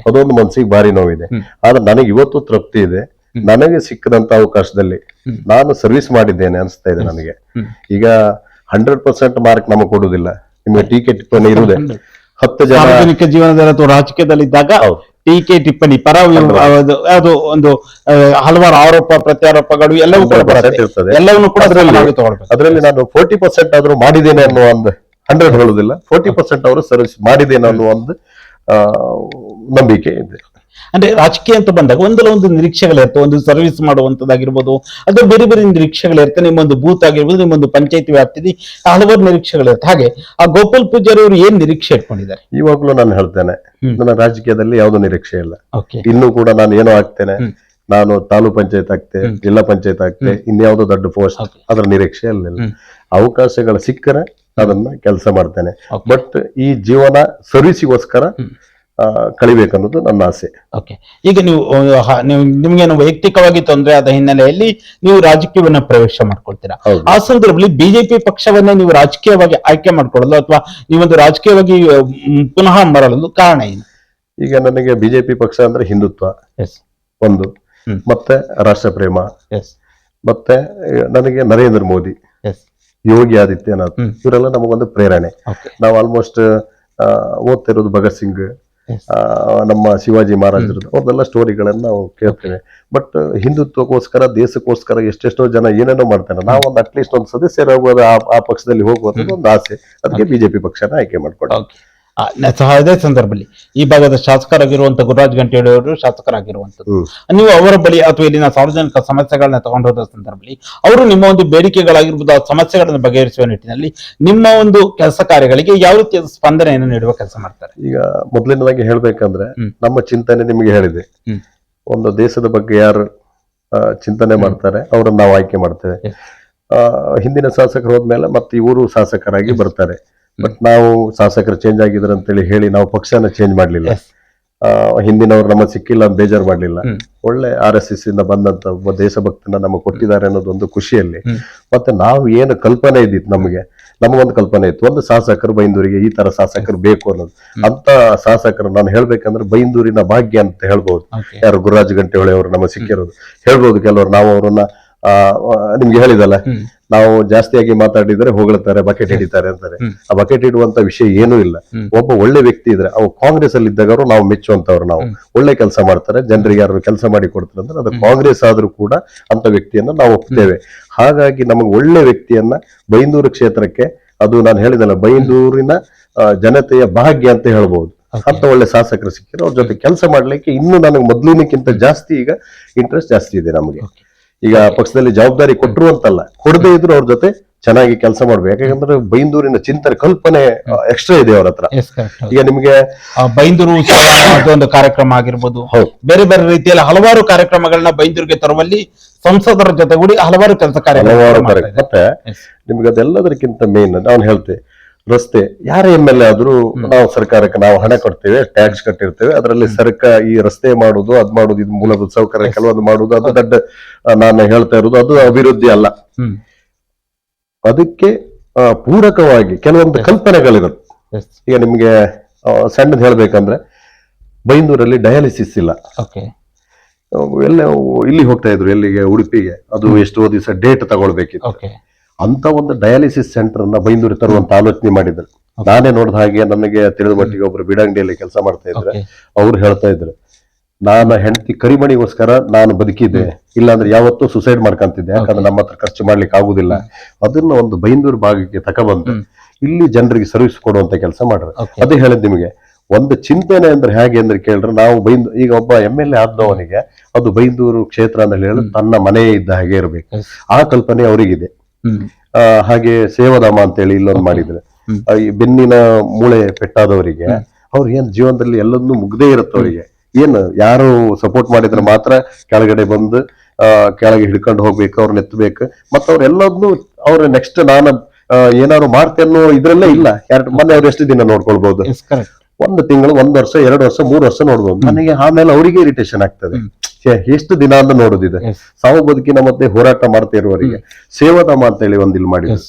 ಅದೊಂದು ಮನ್ಸಿಗೆ ಭಾರಿ ನೋವಿದೆ. ಆದ್ರೆ ನನಗೆ ಇವತ್ತು ತೃಪ್ತಿ ಇದೆ, ನನಗೆ ಸಿಕ್ಕದಂತ ಅವಕಾಶದಲ್ಲಿ ನಾನು ಸರ್ವಿಸ್ ಮಾಡಿದ್ದೇನೆ ಅನಿಸ್ತಾ ಇದೆ ನನಗೆ. ಈಗ 100% ಮಾರ್ಕ್ ನಮಗೆ ಕೊಡುವುದಿಲ್ಲ, ನಿಮಗೆ ಟೀಕೆ ಟಿಪ್ಪಣಿ ಇರುವುದೇ. 10 ಜನ ಸಾರ್ವಜನಿಕ ಜೀವನದಲ್ಲಿ ಅಥವಾ ರಾಜಕೀಯದಲ್ಲಿದ್ದಾಗ ಟೀಕೆ ಟಿಪ್ಪಣಿ ಪರ ಅದು ಒಂದು ಹಲವಾರು ಆರೋಪ ಪ್ರತ್ಯಾರೋಪಗಳು ಎಲ್ಲವೂ ಕೂಡ ಇರ್ತದೆ. ಎಲ್ಲವನ್ನೂ ಕೂಡ ಅದರಲ್ಲಿ ನಾನು 40% ಆದ್ರೂ ಮಾಡಿದ್ದೇನೆ ಅನ್ನೋ ಒಂದು 100 ಹೇಳುದಿಲ್ಲ, 40% ಅವರು ಸರ್ವಿಸ್ ಮಾಡಿದ್ದೇನೆ ಅನ್ನೋ ಒಂದು ನಂಬಿಕೆ ಇದೆ. ಅಂದ್ರೆ ರಾಜಕೀಯ ಅಂತ ಬಂದಾಗ ಒಂದಲ್ಲ ಒಂದು ನಿರೀಕ್ಷೆಗಳಿರುತ್ತೆ, ಒಂದು ಸರ್ವಿಸ್ ಮಾಡುವಂತದ್ದಾಗಿರ್ಬೋದು, ಅದು ಬೇರೆ ಬೇರೆ ನಿರೀಕ್ಷೆಗಳಿರುತ್ತೆ. ನಿಮ್ಮೊಂದು ಬೂತ್ ಆಗಿರ್ಬೋದು, ನಿಮ್ಮೊಂದು ಪಂಚಾಯತಿ ವ್ಯಾಪ್ತಿಯಲ್ಲಿ ಹಲವಾರು ನಿರೀಕ್ಷೆಗಳಿರುತ್ತೆ. ಹಾಗೆ ಆ ಗೋಪಾಲ್ ಪೂಜಾರಿ ಅವರು ಏನ್ ನಿರೀಕ್ಷೆ ಇಟ್ಕೊಂಡಿದ್ದಾರೆ? ಇವಾಗ್ಲೂ ನಾನು ಹೇಳ್ತೇನೆ, ನನ್ನ ರಾಜಕೀಯದಲ್ಲಿ ಯಾವ್ದು ನಿರೀಕ್ಷೆ ಇಲ್ಲ. ಇನ್ನೂ ಕೂಡ ನಾನು ಏನೋ ಆಗ್ತೇನೆ, ನಾನು ತಾಲೂಕ್ ಪಂಚಾಯತ್ ಆಗ್ತೆ, ಜಿಲ್ಲಾ ಪಂಚಾಯತ್ ಆಗ್ತೆ, ಇನ್ಯಾವುದೋ ದೊಡ್ಡ ಪೋಸ್ಟ್, ಅದರ ನಿರೀಕ್ಷೆ ಅಲ್ಲಿಲ್ಲ. ಅವಕಾಶಗಳು ಸಿಕ್ಕರೆ ಅದನ್ನ ಕೆಲಸ ಮಾಡ್ತೇನೆ. ಬಟ್ ಈ ಜೀವನ ಸರ್ವಿಸಿಗೋಸ್ಕರ ಕಳಿಬೇಕನ್ನೋದು ನನ್ನ ಆಸೆ. ಈಗ ನೀವು ನಿಮ್ಗೇನು ವೈಯಕ್ತಿಕವಾಗಿ ತೊಂದರೆ ಆದ ಹಿನ್ನೆಲೆಯಲ್ಲಿ ನೀವು ರಾಜಕೀಯವನ್ನ ಪ್ರವೇಶ ಮಾಡ್ಕೊಳ್ತೀರಾ. ಆ ಸಂದರ್ಭದಲ್ಲಿ ಬಿಜೆಪಿ ಪಕ್ಷವನ್ನೇ ನೀವು ರಾಜಕೀಯವಾಗಿ ಆಯ್ಕೆ ಮಾಡ್ಕೊಳ್ಳಲು ಅಥವಾ ನೀವೊಂದು ರಾಜಕೀಯವಾಗಿ ಪುನಃ ಮರಳಲು ಕಾರಣ ಏನು? ಈಗ ನನಗೆ ಬಿಜೆಪಿ ಪಕ್ಷ ಅಂದ್ರೆ ಹಿಂದುತ್ವ ಒಂದು, ಮತ್ತೆ ರಾಷ್ಟ್ರ ಪ್ರೇಮ, ಮತ್ತೆ ನನಗೆ ನರೇಂದ್ರ ಮೋದಿ, ಯೋಗಿ ಆದಿತ್ಯನಾಥ್, ಇವರೆಲ್ಲ ನಮಗೊಂದು ಪ್ರೇರಣೆ. ನಾವು ಆಲ್ಮೋಸ್ಟ್ ಓದ್ತಿರೋದು ಭಗತ್ ಸಿಂಗ್, ನಮ್ಮ ಶಿವಾಜಿ ಮಹಾರಾಜರದ್ದು ಅವ್ರದೆಲ್ಲ ಸ್ಟೋರಿಗಳನ್ನ ನಾವು ಕೇಳ್ತೇವೆ. ಬಟ್ ಹಿಂದುತ್ವಕ್ಕೋಸ್ಕರ, ದೇಶಕ್ಕೋಸ್ಕರ ಎಷ್ಟೆಷ್ಟೋ ಜನ ಏನೇನೋ ಮಾಡ್ತಾರೆ. ನಾವೊಂದು ಅಟ್ಲೀಸ್ಟ್ ಒಂದು ಸದಸ್ಯರಾಗುವುದು ಆ ಪಕ್ಷದಲ್ಲಿ ಹೋಗುವಂಥದ್ದು ಒಂದು ಆಸೆ. ಅದಕ್ಕೆ ಬಿಜೆಪಿ ಪಕ್ಷನ ಆಯ್ಕೆ ಮಾಡ್ಕೊಂಡು ಅದೇ ಸಂದರ್ಭದಲ್ಲಿ ಈ ಭಾಗದ ಶಾಸಕರಾಗಿರುವಂತಹ ಗುರುರಾಜ್ ಗಂಟೇಡಿ ಅವರು ಶಾಸಕರಾಗಿರುವಂತದ್ದು, ನೀವು ಅವರ ಬಳಿ ಅಥವಾ ಇಲ್ಲಿನ ಸಾರ್ವಜನಿಕ ಸಮಸ್ಯೆಗಳನ್ನ ತಗೊಂಡು ಹೋದ ಸಂದರ್ಭದಲ್ಲಿ ಅವರು ನಿಮ್ಮ ಒಂದು ಬೇಡಿಕೆಗಳಾಗಿರ್ಬೋದು, ಆ ಸಮಸ್ಯೆಗಳನ್ನು ಬಗೆಹರಿಸುವ ನಿಟ್ಟಿನಲ್ಲಿ ನಿಮ್ಮ ಒಂದು ಕೆಲಸ ಕಾರ್ಯಗಳಿಗೆ ಯಾವ ರೀತಿಯ ಸ್ಪಂದನೆಯನ್ನು ನೀಡುವ ಕೆಲಸ ಮಾಡ್ತಾರೆ? ಈಗ ಮೊದಲನೇದಾಗಿ ಹೇಳ್ಬೇಕಂದ್ರೆ, ನಮ್ಮ ಚಿಂತನೆ ನಿಮಗೆ ಹೇಳಿದೆ, ಒಂದು ದೇಶದ ಬಗ್ಗೆ ಯಾರು ಚಿಂತನೆ ಮಾಡ್ತಾರೆ ಅವರನ್ನ ನಾವು ಆಯ್ಕೆ ಮಾಡ್ತೇವೆ. ಹಿಂದಿನ ಶಾಸಕರು ಹೋದ್ಮೇಲೆ ಮತ್ತೆ ಇವರು ಶಾಸಕರಾಗಿ ಬರ್ತಾರೆ. ಬಟ್ ನಾವು ಶಾಸಕರು ಚೇಂಜ್ ಆಗಿದ್ರು ಅಂತೇಳಿ ಹೇಳಿ ನಾವು ಪಕ್ಷನ ಚೇಂಜ್ ಮಾಡ್ಲಿಲ್ಲ. ಹಿಂದಿನವ್ರು ನಮ್ಮ ಸಿಕ್ಕಿಲ್ಲ ಅಂತ ಬೇಜಾರು ಮಾಡ್ಲಿಲ್ಲ. ಒಳ್ಳೆ RSS ಇಂದ ಬಂದಂತ ಒಬ್ಬ ದೇಶಭಕ್ತನ ನಮಗೆ ಕೊಟ್ಟಿದ್ದಾರೆ ಅನ್ನೋದೊಂದು ಖುಷಿಯಲ್ಲಿ. ಮತ್ತೆ ನಾವು ಏನು ಕಲ್ಪನೆ ಇದ್ದಿತ್ತು, ನಮಗೊಂದು ಕಲ್ಪನೆ ಇತ್ತು, ಒಂದು ಶಾಸಕರು ಬೈಂದೂರಿಗೆ ಈ ತರ ಶಾಸಕರು ಬೇಕು ಅನ್ನೋದು. ಅಂತ ಶಾಸಕರು ನಾನು ಹೇಳ್ಬೇಕಂದ್ರೆ ಬೈಂದೂರಿನ ಭಾಗ್ಯ ಅಂತ ಹೇಳ್ಬಹುದು. ಯಾರು ಗುರುರಾಜ್ ಗಂಟೆಹೊಳೆ ಅವರು ನಮಗೆ ಸಿಕ್ಕಿರೋದು ಹೇಳ್ಬೋದು. ಕೆಲವರು ನಾವು ಅವರನ್ನ ನಿಮ್ಗೆ ಹೇಳಿದಲ್ಲ, ನಾವು ಜಾಸ್ತಿಯಾಗಿ ಮಾತಾಡಿದ್ರೆ ಹೊಗಳ್ತಾರೆ, ಬಕೆಟ್ ಹಿಡಿತಾರೆ ಅಂತಾರೆ. ಆ ಬಕೆಟ್ ಇಡುವಂತ ವಿಷಯ ಏನೂ ಇಲ್ಲ. ಒಬ್ಬ ಒಳ್ಳೆ ವ್ಯಕ್ತಿ ಇದ್ರೆ, ಅವು ಕಾಂಗ್ರೆಸ್ ಅಲ್ಲಿ ಇದ್ದಾಗ ನಾವು ಮೆಚ್ಚುವಂತವ್ರು, ನಾವು ಒಳ್ಳೆ ಕೆಲಸ ಮಾಡ್ತಾರೆ, ಜನರಿಗೆ ಯಾರು ಕೆಲಸ ಮಾಡಿ ಕೊಡ್ತಾರೆ ಅಂದ್ರೆ ಅದು ಕಾಂಗ್ರೆಸ್ ಆದ್ರೂ ಕೂಡ ಅಂತ ವ್ಯಕ್ತಿಯನ್ನ ನಾವು ಒಪ್ತೇವೆ. ಹಾಗಾಗಿ ನಮಗೆ ಒಳ್ಳೆ ವ್ಯಕ್ತಿಯನ್ನ ಬೈಂದೂರು ಕ್ಷೇತ್ರಕ್ಕೆ, ಅದು ನಾನು ಹೇಳಿದಲ್ಲ ಬೈಂದೂರಿನ ಜನತೆಯ ಭಾಗ್ಯ ಅಂತ ಹೇಳ್ಬಹುದು, ಅಂತ ಒಳ್ಳೆ ಶಾಸಕರು ಸಿಕ್ಕಿದ್ರೆ ಅವ್ರ ಜೊತೆ ಕೆಲಸ ಮಾಡ್ಲಿಕ್ಕೆ ಇನ್ನೂ ನನಗೆ ಮೊದ್ಲಿನಕ್ಕಿಂತ ಜಾಸ್ತಿ ಈಗ ಇಂಟ್ರೆಸ್ಟ್ ಜಾಸ್ತಿ ಇದೆ ನಮಗೆ. ಈಗ ಪಕ್ಷದಲ್ಲಿ ಜವಾಬ್ದಾರಿ ಕೊಟ್ಟರು ಅಂತಲ್ಲ, ಕೊಡದೇ ಇದ್ರು ಅವ್ರ ಜೊತೆ ಚೆನ್ನಾಗಿ ಕೆಲಸ ಮಾಡ್ಬೇಕು. ಯಾಕಂದ್ರೆ ಬೈಂದೂರಿನ ಚಿಂತನೆ, ಕಲ್ಪನೆ ಎಕ್ಸ್ಟ್ರಾ ಇದೆ ಅವ್ರ ಹತ್ರ. ಈಗ ನಿಮ್ಗೆ ಬೈಂದೂರು ಒಂದು ಕಾರ್ಯಕ್ರಮ ಆಗಿರ್ಬೋದು, ಬೇರೆ ಬೇರೆ ರೀತಿಯಲ್ಲಿ ಹಲವಾರು ಕಾರ್ಯಕ್ರಮಗಳನ್ನ ಬೈಂದೂರಿಗೆ ತರುವಲ್ಲಿ ಸಂಸದರ ಜೊತೆಗೂಡಿ ಹಲವಾರು ಕೆಲಸ ಕಾರ್ಯ. ಮತ್ತೆ ನಿಮ್ಗೆ ಅದೆಲ್ಲದಕ್ಕಿಂತ ಮೇನ್ ನಾನು ಹೇಳ್ತೇವೆ, ರಸ್ತೆ ಯಾರೇ MLA ಆದ್ರೂ ನಾವು ಸರ್ಕಾರಕ್ಕೆ ನಾವು ಹಣ ಕೊಡ್ತೇವೆ, ಟ್ಯಾಕ್ಸ್ ಕಟ್ಟಿರ್ತೇವೆ. ಅದರಲ್ಲಿ ಸರ್ಕಾರ ಈ ರಸ್ತೆ ಮಾಡುದು, ಅದ್ ಮಾಡುದು, ಇದು ಮೂಲಭೂತ ಸೌಕರ್ಯ ಕೆಲವೊಂದು ಮಾಡುದು, ಅದು ದೊಡ್ಡ ನಾನು ಹೇಳ್ತಾ ಇರೋದು ಅದು ಅಭಿವೃದ್ಧಿ ಅಲ್ಲ. ಅದಕ್ಕೆ ಪೂರಕವಾಗಿ ಕೆಲವೊಂದು ಕಲ್ಪನೆಗಳಿರುತ್ತೆ. ಈಗ ನಿಮ್ಗೆ ಸಣ್ಣದ್ ಹೇಳ್ಬೇಕಂದ್ರೆ, ಬೈಂದೂರಲ್ಲಿ ಡಯಾಲಿಸಿಸ್ ಇಲ್ಲ. ಎಲ್ಲ ಇಲ್ಲಿ ಹೋಗ್ತಾ ಇದ್ರು, ಎಲ್ಲಿಗೆ ಉಡುಪಿಗೆ, ಅದು ಎಷ್ಟೋ ದಿವಸ ಡೇಟ್ ತಗೊಳ್ಬೇಕಿತ್ತು. ಅಂತ ಒಂದು ಡಯಾಲಿಸಿಸ್ ಸೆಂಟರ್ ಅನ್ನ ಬೈಂದೂರಿಗೆ ತರುವಂತ ಆಲೋಚನೆ ಮಾಡಿದ್ರು. ನಾನೇ ನೋಡಿದ ಹಾಗೆ, ನನಗೆ ತಿಳಿದ ಮಟ್ಟಿಗೆ ಒಬ್ರು ಬಿಡಂಗಡಿಯಲ್ಲಿ ಕೆಲಸ ಮಾಡ್ತಾ ಇದ್ರೆ ಅವ್ರು ಹೇಳ್ತಾ ಇದ್ರು, ನಾನು ಹೆಂಡತಿ ಕರಿಮಣಿಗೋಸ್ಕರ ನಾನು ಬದುಕಿದ್ದೆ, ಇಲ್ಲಾಂದ್ರೆ ಯಾವತ್ತೂ ಸುಸೈಡ್ ಮಾಡ್ಕೊಂತಿದ್ದೆ, ಯಾಕಂದ್ರೆ ನಮ್ಮ ಹತ್ರ ಖರ್ಚು ಮಾಡ್ಲಿಕ್ಕೆ ಆಗುದಿಲ್ಲ. ಅದನ್ನ ಒಂದು ಬೈಂದೂರು ಭಾಗಕ್ಕೆ ತಗೊಬಂದು ಇಲ್ಲಿ ಜನರಿಗೆ ಸರ್ವಿಸ್ ಕೊಡುವಂತ ಕೆಲಸ ಮಾಡ್ರಿ. ಅದೇ ಹೇಳಿದ್ ನಿಮಗೆ, ಒಂದು ಚಿಂತನೆ ಅಂದ್ರೆ ಹೇಗೆ ಅಂದ್ರೆ ಕೇಳಿದ್ರೆ, ನಾವು ಈಗ ಒಬ್ಬ MLA ಆದವನಿಗೆ ಅದು ಬೈಂದೂರು ಕ್ಷೇತ್ರ ಅಂತ ಹೇಳಿ ತನ್ನ ಮನೆ ಇದ್ದ ಹಾಗೆ ಇರಬೇಕು, ಆ ಕಲ್ಪನೆ ಅವರಿಗಿದೆ. ಹಾಗೆ ಸೇವಾಧಾಮ ಅಂತೇಳಿ ಇಲ್ಲೊಂದು ಮಾಡಿದ್ರೆ, ಈ ಬೆನ್ನಿನ ಮೂಳೆ ಪೆಟ್ಟಾದವರಿಗೆ ಅವ್ರು ಏನ್ ಜೀವನದಲ್ಲಿ ಎಲ್ಲದನ್ನೂ ಮುಗ್ದೇ ಇರುತ್ತೆ. ಅವರಿಗೆ ಏನು ಯಾರು ಸಪೋರ್ಟ್ ಮಾಡಿದ್ರೆ ಮಾತ್ರ ಕೆಳಗಡೆ ಬಂದು ಕೆಳಗೆ ಹಿಡ್ಕೊಂಡು ಹೋಗ್ಬೇಕು, ಅವ್ರನ್ನ ಎತ್ತಬೇಕು. ಮತ್ತ ಅವ್ರೆಲ್ಲದನ್ನು ಅವ್ರ ನೆಕ್ಸ್ಟ್ ನಾನು ಏನಾದ್ರು ಮಾಡ್ತೇನೋ ಇದ್ರಲ್ಲೇ ಇಲ್ಲ. ಮೊನ್ನೆ ಅವ್ರು ಎಷ್ಟು ದಿನ ನೋಡ್ಕೊಳ್ಬಹುದು, 1 ತಿಂಗಳು, 1 ವರ್ಷ, 2 ವರ್ಷ, 3 ವರ್ಷ ನೋಡ್ಬೋದು. ನನಗೆ ಆಮೇಲೆ ಅವರಿಗೆ ಇರಿಟೇಷನ್ ಆಗ್ತದೆ, ಎಷ್ಟು ದಿನ ಅಂತ ನೋಡುದಿದೆ. ಸಾವು ಬದುಕಿನ ಮಧ್ಯೆ ಹೋರಾಟ ಮಾಡ್ತಾ ಇರುವವರಿಗೆ ಸೇವಾಧಾಮ ಅಂತ ಹೇಳಿ ಒಂದಿಲ್ ಮಾಡಿದ್ರು.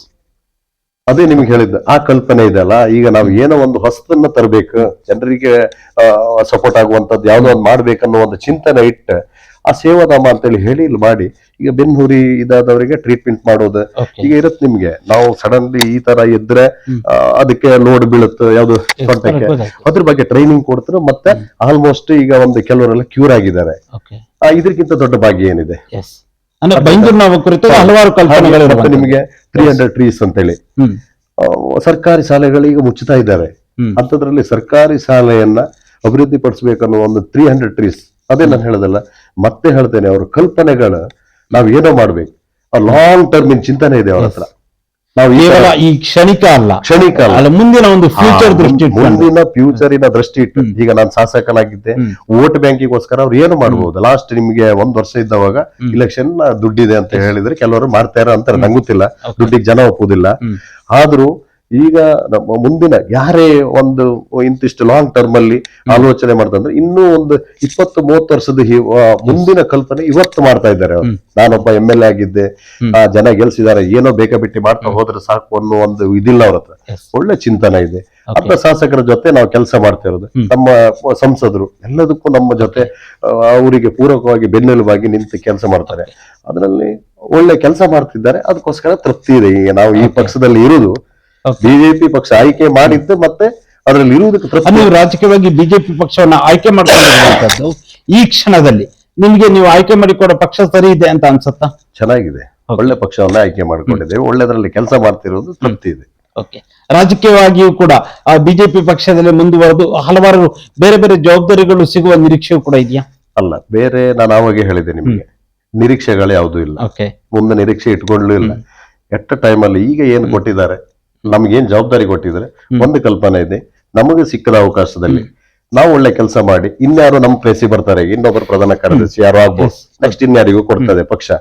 ಅದೇ ನಿಮ್ಗೆ ಹೇಳಿದ್ದು, ಆ ಕಲ್ಪನೆ ಇದೆ ಅಲ್ಲ. ಈಗ ನಾವು ಏನೋ ಒಂದು ಹೊಸದನ್ನ ತರಬೇಕು, ಜನರಿಗೆ ಸಪೋರ್ಟ್ ಆಗುವಂತದ್ದು ಯಾವ್ದೋ ಒಂದು ಮಾಡ್ಬೇಕನ್ನೋ ಒಂದು ಚಿಂತನೆ ಇಟ್ಟು ಆ ಸೇವಾಧಾಮ ಅಂತೇಳಿ ಹೇಳಿ ಇಲ್ಲಿ ಮಾಡಿ, ಈಗ ಬೆನ್ನುಹುರಿ ಇದಾದವರಿಗೆ ಟ್ರೀಟ್ಮೆಂಟ್ ಮಾಡೋದು ಈಗ ಇರುತ್ತೆ. ನಿಮ್ಗೆ ನಾವು ಸಡನ್ಲಿ ಈ ತರ ಇದ್ರೆ ಅದಕ್ಕೆ ಲೋಡ್ ಬೀಳುತ್ತೆ ಯಾವ್ದು ಸೊಂಟಕ್ಕೆ, ಅದ್ರ ಬಗ್ಗೆ ಟ್ರೈನಿಂಗ್ ಕೊಡ್ತಾರೆ. ಮತ್ತೆ ಆಲ್ಮೋಸ್ಟ್ ಈಗ ಒಂದು ಕೆಲವರೆಲ್ಲ ಕ್ಯೂರ್ ಆಗಿದ್ದಾರೆ. ಇದಕ್ಕಿಂತ ದೊಡ್ಡ ಭಾಗ್ಯ ಏನಿದೆ? ಹಲವಾರು ಕಲ್ಪನೆಗಳು ನಿಮಗೆ 300 ಟ್ರೀಸ್ ಅಂತೇಳಿ ಸರ್ಕಾರಿ ಶಾಲೆಗಳು ಈಗ ಮುಚ್ಚುತ್ತಾ ಇದ್ದಾರೆ. ಅಂತದ್ರಲ್ಲಿ ಸರ್ಕಾರಿ ಶಾಲೆಯನ್ನ ಅಭಿವೃದ್ಧಿ ಪಡಿಸಬೇಕನ್ನೋ ಒಂದು 300 ಟ್ರೀಸ್. ಅದೇ ನಾನು ಹೇಳೋದಲ್ಲ, ಮತ್ತೆ ಹೇಳ್ತೇನೆ, ಅವ್ರ ಕಲ್ಪನೆಗಳು ನಾವ್ ಏನೋ ಮಾಡ್ಬೇಕು, ಲಾಂಗ್ ಟರ್ಮ್ ಚಿಂತನೆ ಇದೆ ಅವ್ರ ಹತ್ರ. ನಾವು ಕೇವಲ ಈ ಕ್ಷಣಿಕ ಅಲ್ಲ, ಮುಂದಿನ ಒಂದು ಫ್ಯೂಚರ್ ದೃಷ್ಟಿ, ಮುಂದಿನ ಫ್ಯೂಚರಿನ ದೃಷ್ಟಿ ಇಟ್ಟು. ಈಗ ನಾನು ಶಾಸಕನಾಗಿದ್ದೆ, ವೋಟ್ ಬ್ಯಾಂಕಿಗೋಸ್ಕರ ಅವ್ರು ಏನು ಮಾಡಬಹುದು. ಲಾಸ್ಟ್ ನಿಮ್ಗೆ 1 ವರ್ಷ ಇದ್ದವಾಗ ಇಲೆಕ್ಷನ್ ದುಡ್ಡಿದೆ ಅಂತ ಹೇಳಿದ್ರೆ ಕೆಲವರು ಮಾಡ್ತಾರ ಅಂತಾರೆ, ನಂಗೆ ಗೊತ್ತಿಲ್ಲ, ದುಡ್ಡಿಗೆ ಜನ ಒಪ್ಪುದಿಲ್ಲ. ಆದ್ರೂ ಈಗ ನಮ್ಮ ಮುಂದಿನ ಯಾರೇ ಒಂದು ಇಂತಿಷ್ಟು ಲಾಂಗ್ ಟರ್ಮ್ ಅಲ್ಲಿ ಆಲೋಚನೆ ಮಾಡ್ತಂದ್ರೆ ಇನ್ನೂ ಒಂದು 20-30 ವರ್ಷದ ಮುಂದಿನ ಕಲ್ಪನೆ ಇವತ್ತು ಮಾಡ್ತಾ ಇದ್ದಾರೆ ಅವ್ರು. ನಾನೊಬ್ಬ MLA ಆಗಿದ್ದೆ, ಜನ ಗೆಲ್ಸಿದ್ದಾರೆ, ಏನೋ ಬೇಕಾಬಿಟ್ಟಿ ಮಾಡ್ತಾ ಹೋದ್ರೆ ಸಾಕು ಅನ್ನೋ ಒಂದು ಇದಿಲ್ಲ ಅವ್ರ ಹತ್ರ. ಒಳ್ಳೆ ಚಿಂತನೆ ಇದೆ. ಅಂತ ಶಾಸಕರ ಜೊತೆ ನಾವು ಕೆಲಸ ಮಾಡ್ತಾ ಇರೋದು, ನಮ್ಮ ಸಂಸದರು ಎಲ್ಲದಕ್ಕೂ ನಮ್ಮ ಜೊತೆ ಅವರಿಗೆ ಪೂರಕವಾಗಿ ಬೆನ್ನೆಲುಬಾಗಿ ನಿಂತು ಕೆಲಸ ಮಾಡ್ತಾರೆ. ಅದರಲ್ಲಿ ಒಳ್ಳೆ ಕೆಲಸ ಮಾಡ್ತಿದ್ದಾರೆ. ಅದಕ್ಕೋಸ್ಕರ ತೃಪ್ತಿ ಇದೆ. ಈಗ ನಾವು ಈ ಪಕ್ಷದಲ್ಲಿ ಇರುವುದು, ಬಿಜೆಪಿ ಪಕ್ಷ ಆಯ್ಕೆ ಮಾಡಿದ್ದು, ಮತ್ತೆ ಅದರಲ್ಲಿ ಇರುವುದಕ್ಕೆ ನೀವು ರಾಜಕೀಯವಾಗಿ ಬಿಜೆಪಿ ಪಕ್ಷವನ್ನ ಆಯ್ಕೆ ಮಾಡ್ಕೊಂಡಿರುವಂತದ್ದು ಈ ಕ್ಷಣದಲ್ಲಿ ನಿಮ್ಗೆ ನೀವು ಆಯ್ಕೆ ಮಾಡಿಕೊಡೋ ಪಕ್ಷ ಸರಿ ಇದೆ ಅಂತ ಅನ್ಸುತ್ತಾ? ಚೆನ್ನಾಗಿದೆ, ಒಳ್ಳೆ ಪಕ್ಷವನ್ನ ಆಯ್ಕೆ ಮಾಡ್ಕೊಂಡಿದ್ದೇವೆ, ಒಳ್ಳೆದ್ರಲ್ಲಿ ಕೆಲಸ ಮಾಡ್ತಿರೋದು ತೃಪ್ತಿ ಇದೆ. ಓಕೆ, ರಾಜಕೀಯವಾಗಿಯೂ ಕೂಡ ಬಿಜೆಪಿ ಪಕ್ಷದಲ್ಲಿ ಮುಂದುವರೆದು ಹಲವಾರು ಬೇರೆ ಬೇರೆ ಜವಾಬ್ದಾರಿಗಳು ಸಿಗುವ ನಿರೀಕ್ಷೆಯೂ ಕೂಡ ಇದೆಯಾ? ಅಲ್ಲ, ಬೇರೆ ನಾನು ಆವಾಗ ಹೇಳಿದೆ ನಿಮಗೆ, ನಿರೀಕ್ಷೆಗಳು ಯಾವುದೂ ಇಲ್ಲ. ಮುಂದೆ ನಿರೀಕ್ಷೆ ಇಟ್ಕೊಳ್ಳೂ ಇಲ್ಲ. ಎಟ್ಟ ಟೈಮಲ್ಲಿ ಈಗ ಏನ್ ಕೊಟ್ಟಿದ್ದಾರೆ, ನಮ್ಗೇನ್ ಜವಾಬ್ದಾರಿ ಕೊಟ್ಟಿದ್ದಾರೆ, ಒಂದು ಕಲ್ಪನೆ ಇದೆ. ನಮಗೆ ಸಿಕ್ಕದ ಅವಕಾಶದಲ್ಲಿ ನಾವು ಒಳ್ಳೆ ಕೆಲಸ ಮಾಡಿ ಇನ್ಯಾರು ನಮ್ಮ ಪ್ಲೇಸಿ ಬರ್ತಾರೆ, ಇನ್ನೊಬ್ಬರು ಪ್ರಧಾನ ಕಾರ್ಯದರ್ಶಿ ಯಾರು ಆಗ್ಬೋದು, ನೆಕ್ಸ್ಟ್ ಇನ್ಯಾರಿಗೂ ಕೊಡ್ತದೆ ಪಕ್ಷ.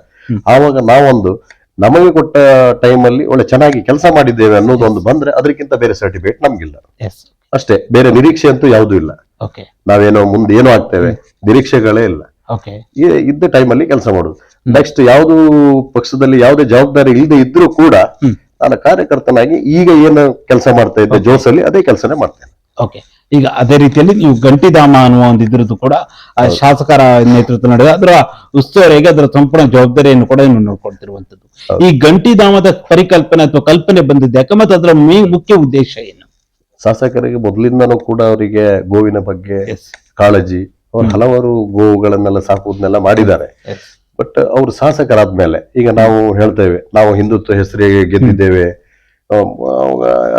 ಆವಾಗ ನಾವೊಂದು ನಮಗೆ ಕೊಟ್ಟ ಟೈಮಲ್ಲಿ ಒಳ್ಳೆ ಚೆನ್ನಾಗಿ ಕೆಲಸ ಮಾಡಿದ್ದೇವೆ ಅನ್ನೋದೊಂದು ಬಂದ್ರೆ ಅದಕ್ಕಿಂತ ಬೇರೆ ಸರ್ಟಿಫಿಕೇಟ್ ನಮ್ಗಿಲ್ಲ ಅಷ್ಟೇ. ಬೇರೆ ನಿರೀಕ್ಷೆ ಅಂತೂ ಯಾವುದೂ ಇಲ್ಲ. ನಾವೇನೋ ಮುಂದೆ ಏನೋ ಆಗ್ತೇವೆ, ನಿರೀಕ್ಷೆಗಳೇ ಇಲ್ಲ. ಇದ್ದ ಟೈಮಲ್ಲಿ ಕೆಲಸ ಮಾಡುದು. ನೆಕ್ಸ್ಟ್ ಯಾವ್ದು ಪಕ್ಷದಲ್ಲಿ ಯಾವುದೇ ಜವಾಬ್ದಾರಿ ಇಲ್ಲದೆ ಇದ್ರೂ ಕೂಡ ನಾನು ಕಾರ್ಯಕರ್ತನಾಗಿ ಈಗ ಏನು ಕೆಲಸ ಮಾಡ್ತಾ ಇದ್ದೆ ಜೋಸಲ್ಲಿ, ಅದೇ ಕೆಲಸನೇ ಮಾಡ್ತೇನೆ. ಓಕೆ, ಈಗ ಅದೇ ರೀತಿಯಲ್ಲಿ ನೀವು ಗಂಟಿಧಾಮ ಅನ್ನುವ ಒಂದು ಇದ್ರದ್ದು ಕೂಡ ಶಾಸಕರ ನೇತೃತ್ವ ನಡೆದ ಅದರ ಉಸ್ತುವಾರಿಗೆ ಅದರ ಸಂಪೂರ್ಣ ಜವಾಬ್ದಾರಿಯನ್ನು ಕೂಡ ನೋಡ್ಕೊಳ್ತಿರುವಂತದ್ದು. ಈ ಗಂಟಿಧಾಮದ ಪರಿಕಲ್ಪನೆ ಅಥವಾ ಕಲ್ಪನೆ ಬಂದಿದ್ದೆ ಯಾಕೆ, ಮತ್ತೆ ಅದರ ಮುಖ್ಯ ಉದ್ದೇಶ ಏನು? ಶಾಸಕರಿಗೆ ಮೊದಲಿಂದನೂ ಕೂಡ ಅವರಿಗೆ ಗೋವಿನ ಬಗ್ಗೆ ಕಾಳಜಿ, ಅವ್ರು ಹಲವಾರು ಗೋವುಗಳನ್ನೆಲ್ಲ ಸಾಕುವುದನ್ನೆಲ್ಲ ಮಾಡಿದ್ದಾರೆ. ಬಟ್ ಅವರು ಶಾಸಕರಾದ್ಮೇಲೆ ಈಗ ನಾವು ಹೇಳ್ತೇವೆ, ನಾವು ಹಿಂದುತ್ವ ಹೆಸರಿಗೆ ಗೆದ್ದಿದ್ದೇವೆ,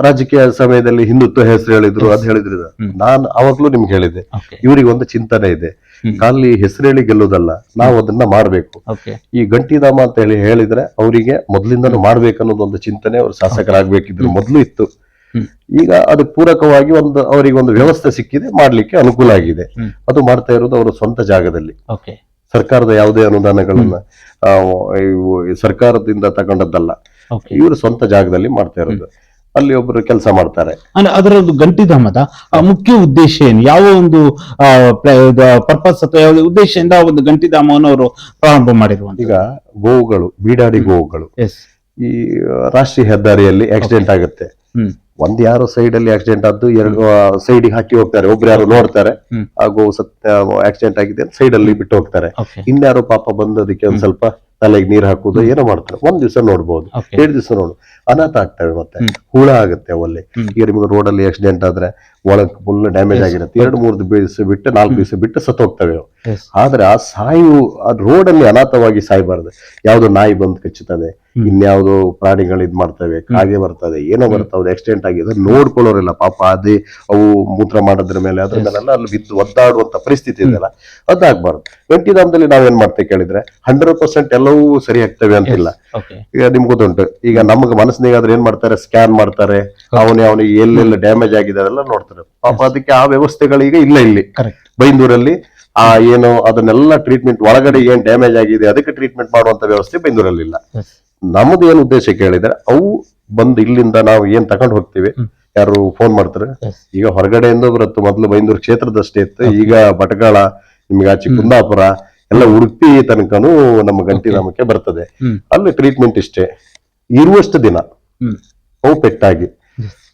ರಾಜಕೀಯ ಸಮಯದಲ್ಲಿ ಹಿಂದುತ್ವ ಹೆಸರು ಹೇಳಿದ್ರು, ಅದ್ ಹೇಳಿದ್ರು. ನಾನು ಅವಾಗ್ಲೂ ನಿಮ್ಗೆ ಹೇಳಿದ್ದೆ, ಇವರಿಗೆ ಒಂದು ಚಿಂತನೆ ಇದೆ, ಖಾಲಿ ಹೆಸರು ಹೇಳಿ ಗೆಲ್ಲುವುದಲ್ಲ, ನಾವು ಅದನ್ನ ಮಾಡ್ಬೇಕು. ಈ ಗಂಟಿಧಾಮ ಅಂತ ಹೇಳಿದ್ರೆ ಅವರಿಗೆ ಮೊದ್ಲಿಂದನೂ ಮಾಡ್ಬೇಕನ್ನೋದೊಂದು ಚಿಂತನೆ ಅವ್ರು ಶಾಸಕರಾಗ್ಬೇಕಿದ್ರು ಮೊದ್ಲು ಇತ್ತು. ಈಗ ಅದಕ್ಕೆ ಪೂರಕವಾಗಿ ಅವರಿಗೆ ಒಂದು ವ್ಯವಸ್ಥೆ ಸಿಕ್ಕಿದೆ, ಮಾಡ್ಲಿಕ್ಕೆ ಅನುಕೂಲ ಆಗಿದೆ. ಅದು ಮಾಡ್ತಾ ಇರೋದು ಅವರ ಸ್ವಂತ ಜಾಗದಲ್ಲಿ. ಸರ್ಕಾರದ ಯಾವುದೇ ಅನುದಾನಗಳನ್ನ ಸರ್ಕಾರದಿಂದ ತಗೊಂಡದ್ದಲ್ಲ, ಇವರು ಸ್ವಂತ ಜಾಗದಲ್ಲಿ ಮಾಡ್ತಾ ಇರೋದು. ಅಲ್ಲಿ ಒಬ್ರು ಕೆಲಸ ಮಾಡ್ತಾರೆ. ಅದರದ್ದು ಗಂಟಿಧಾಮದ ಮುಖ್ಯ ಉದ್ದೇಶ ಏನು? ಯಾವ ಒಂದು ಪರ್ಪಸ್ ಅಥವಾ ಯಾವ ಉದ್ದೇಶದಿಂದ ಒಂದು ಗಂಟಿಧಾಮವನ್ನು ಅವರು ಪ್ರಾರಂಭ ಮಾಡಿರುವಂತ? ಈಗ ಗೋವುಗಳು, ಬೀಡಾಡಿ ಗೋವುಗಳು ಈ ರಾಷ್ಟ್ರೀಯ ಹೆದ್ದಾರಿಯಲ್ಲಿ ಆಕ್ಸಿಡೆಂಟ್ ಆಗುತ್ತೆ. ಒಂದ್ ಯಾರೋ ಸೈಡ್ ಅಲ್ಲಿ ಆಕ್ಸಿಡೆಂಟ್ ಆದ್ದು, 2 ಸೈಡ್ ಹಾಕಿ ಹೋಗ್ತಾರೆ, ಒಬ್ರು ಯಾರು ನೋಡ್ತಾರೆ, ಆ ಗೋವು ಆಕ್ಸಿಡೆಂಟ್ ಆಗಿದೆ ಸೈಡ್ ಅಲ್ಲಿ ಬಿಟ್ಟು ಹೋಗ್ತಾರೆ. ಇನ್ಯಾರೋ ಪಾಪ ಬಂದು ಅದಕ್ಕೆ ಒಂದ್ ಸ್ವಲ್ಪ ತಲೆಗೆ ನೀರ್ ಹಾಕುದು ಏನೋ ಮಾಡ್ತಾರೆ, ಒಂದ್ ದಿವಸ ನೋಡ್ಬೋದು, 2 ದಿವಸ ನೋಡು, ಅನಾಥ ಆಗ್ತವೆ, ಮತ್ತೆ ಹುಳ ಆಗುತ್ತೆ ಅವಲ್ಲಿ. ಈಗ ನಿಮ್ಗೆ ರೋಡಲ್ಲಿ ಆಕ್ಸಿಡೆಂಟ್ ಆದ್ರೆ ಒಳಗ್ ಫುಲ್ ಡ್ಯಾಮೇಜ್ ಆಗಿರುತ್ತೆ, 2-3 ದಿವಸ ಬಿಟ್ಟು 4 ದಿವಸ ಬಿಟ್ಟು ಸತ್ತು ಹೋಗ್ತವೆ ಅವು. ಆದ್ರೆ ಆ ರೋಡ್ ಅಲ್ಲಿ ಅನಾಥವಾಗಿ ಸಾಯ್ಬಾರ್ದು. ಯಾವ್ದೋ ನಾಯಿ ಬಂದು ಕಚ್ಚುತ್ತದೆ, ಇನ್ಯಾವುದೋ ಪ್ರಾಣಿಗಳು ಇದ್ ಮಾಡ್ತವೆ, ಕಾಗೆ ಬರ್ತದೆ, ಏನೋ ಬರ್ತಾವೆ, ಆಕ್ಸಿಡೆಂಟ್ ಆಗಿದೆ, ನೋಡ್ಕೊಳ್ಳೋರಿಲ್ಲ ಪಾಪ. ಅದೇ ಅವು ಮೂತ್ರ ಮಾಡೋದ್ರ ಮೇಲೆ ಅದ್ರ ಮೇಲೆಲ್ಲ ಅಲ್ಲಿ ಬಿದ್ದು ಒದ್ದಾಡುವಂತ ಪರಿಸ್ಥಿತಿ ಇದೆಯಲ್ಲ, ಅದಾಗ್ಬಾರ್ದು. ಗಂಟಿಧಾಮದಲ್ಲಿ ನಾವೇನ್ ಮಾಡ್ತೇವೆ ಕೇಳಿದ್ರೆ 100% ಎಲ್ಲವೂ ಸರಿ ಆಗ್ತವೆ ಅಂತಿಲ್ಲ. ಈಗ ನಿಮ್ಗೆ ಗೊತ್ತುಂಟು, ಈಗ ನಮ್ಗೆ ಮನಸ್ಸಿನಾಗಾದ್ರೆ ಏನ್ ಮಾಡ್ತಾರೆ, ಸ್ಕ್ಯಾನ್ ಮಾಡ್ತಾರೆ, ಅವನಿಗೆ ಎಲ್ಲೆಲ್ಲ ಡ್ಯಾಮೇಜ್ ಆಗಿದೆ ಅದೆಲ್ಲ ನೋಡ್ತಾರೆ. ಪಾಪ ಅದಕ್ಕೆ ಆ ವ್ಯವಸ್ಥೆಗಳೀಗ ಇಲ್ಲ ಇಲ್ಲಿ ಬೈಂದೂರಲ್ಲಿ. ಏನೋ ಅದನ್ನೆಲ್ಲ ಟ್ರೀಟ್ಮೆಂಟ್ ಒಳಗಡೆ ಏನ್ ಡ್ಯಾಮೇಜ್ ಆಗಿದೆ ಅದಕ್ಕೆ ಟ್ರೀಟ್ಮೆಂಟ್ ಮಾಡುವಂತ ವ್ಯವಸ್ಥೆ ಬೈಂದೂರಲ್ಲಿ ಇಲ್ಲ. ನಮ್ದು ಏನ್ ಉದ್ದೇಶ ಕೇಳಿದ್ರೆ, ಅವು ಬಂದು ಇಲ್ಲಿಂದ ನಾವು ಏನ್ ತಗೊಂಡು ಹೋಗ್ತೀವಿ, ಯಾರು ಫೋನ್ ಮಾಡ್ತಾರೆ, ಈಗ ಹೊರಗಡೆಯಿಂದ ಬರುತ್ತೆ. ಮೊದಲು ಬೈಂದೂರು ಕ್ಷೇತ್ರದಷ್ಟೇ ಇತ್ತು, ಈಗ ಭಟ್ಕಳ, ನಿಮ್ಗೆ ಆಚೆ ಕುಂದಾಪುರ ಎಲ್ಲ, ಉಡುಪಿ ತನಕನೂ ನಮ್ಮ ಗಂಟಿಧಾಮಕ್ಕೆ ಬರ್ತದೆ. ಅಲ್ಲಿ ಟ್ರೀಟ್ಮೆಂಟ್ ಇಷ್ಟೇ, ಇರುವಷ್ಟು ದಿನ ಅವು ಪೆಟ್ಟಾಗಿ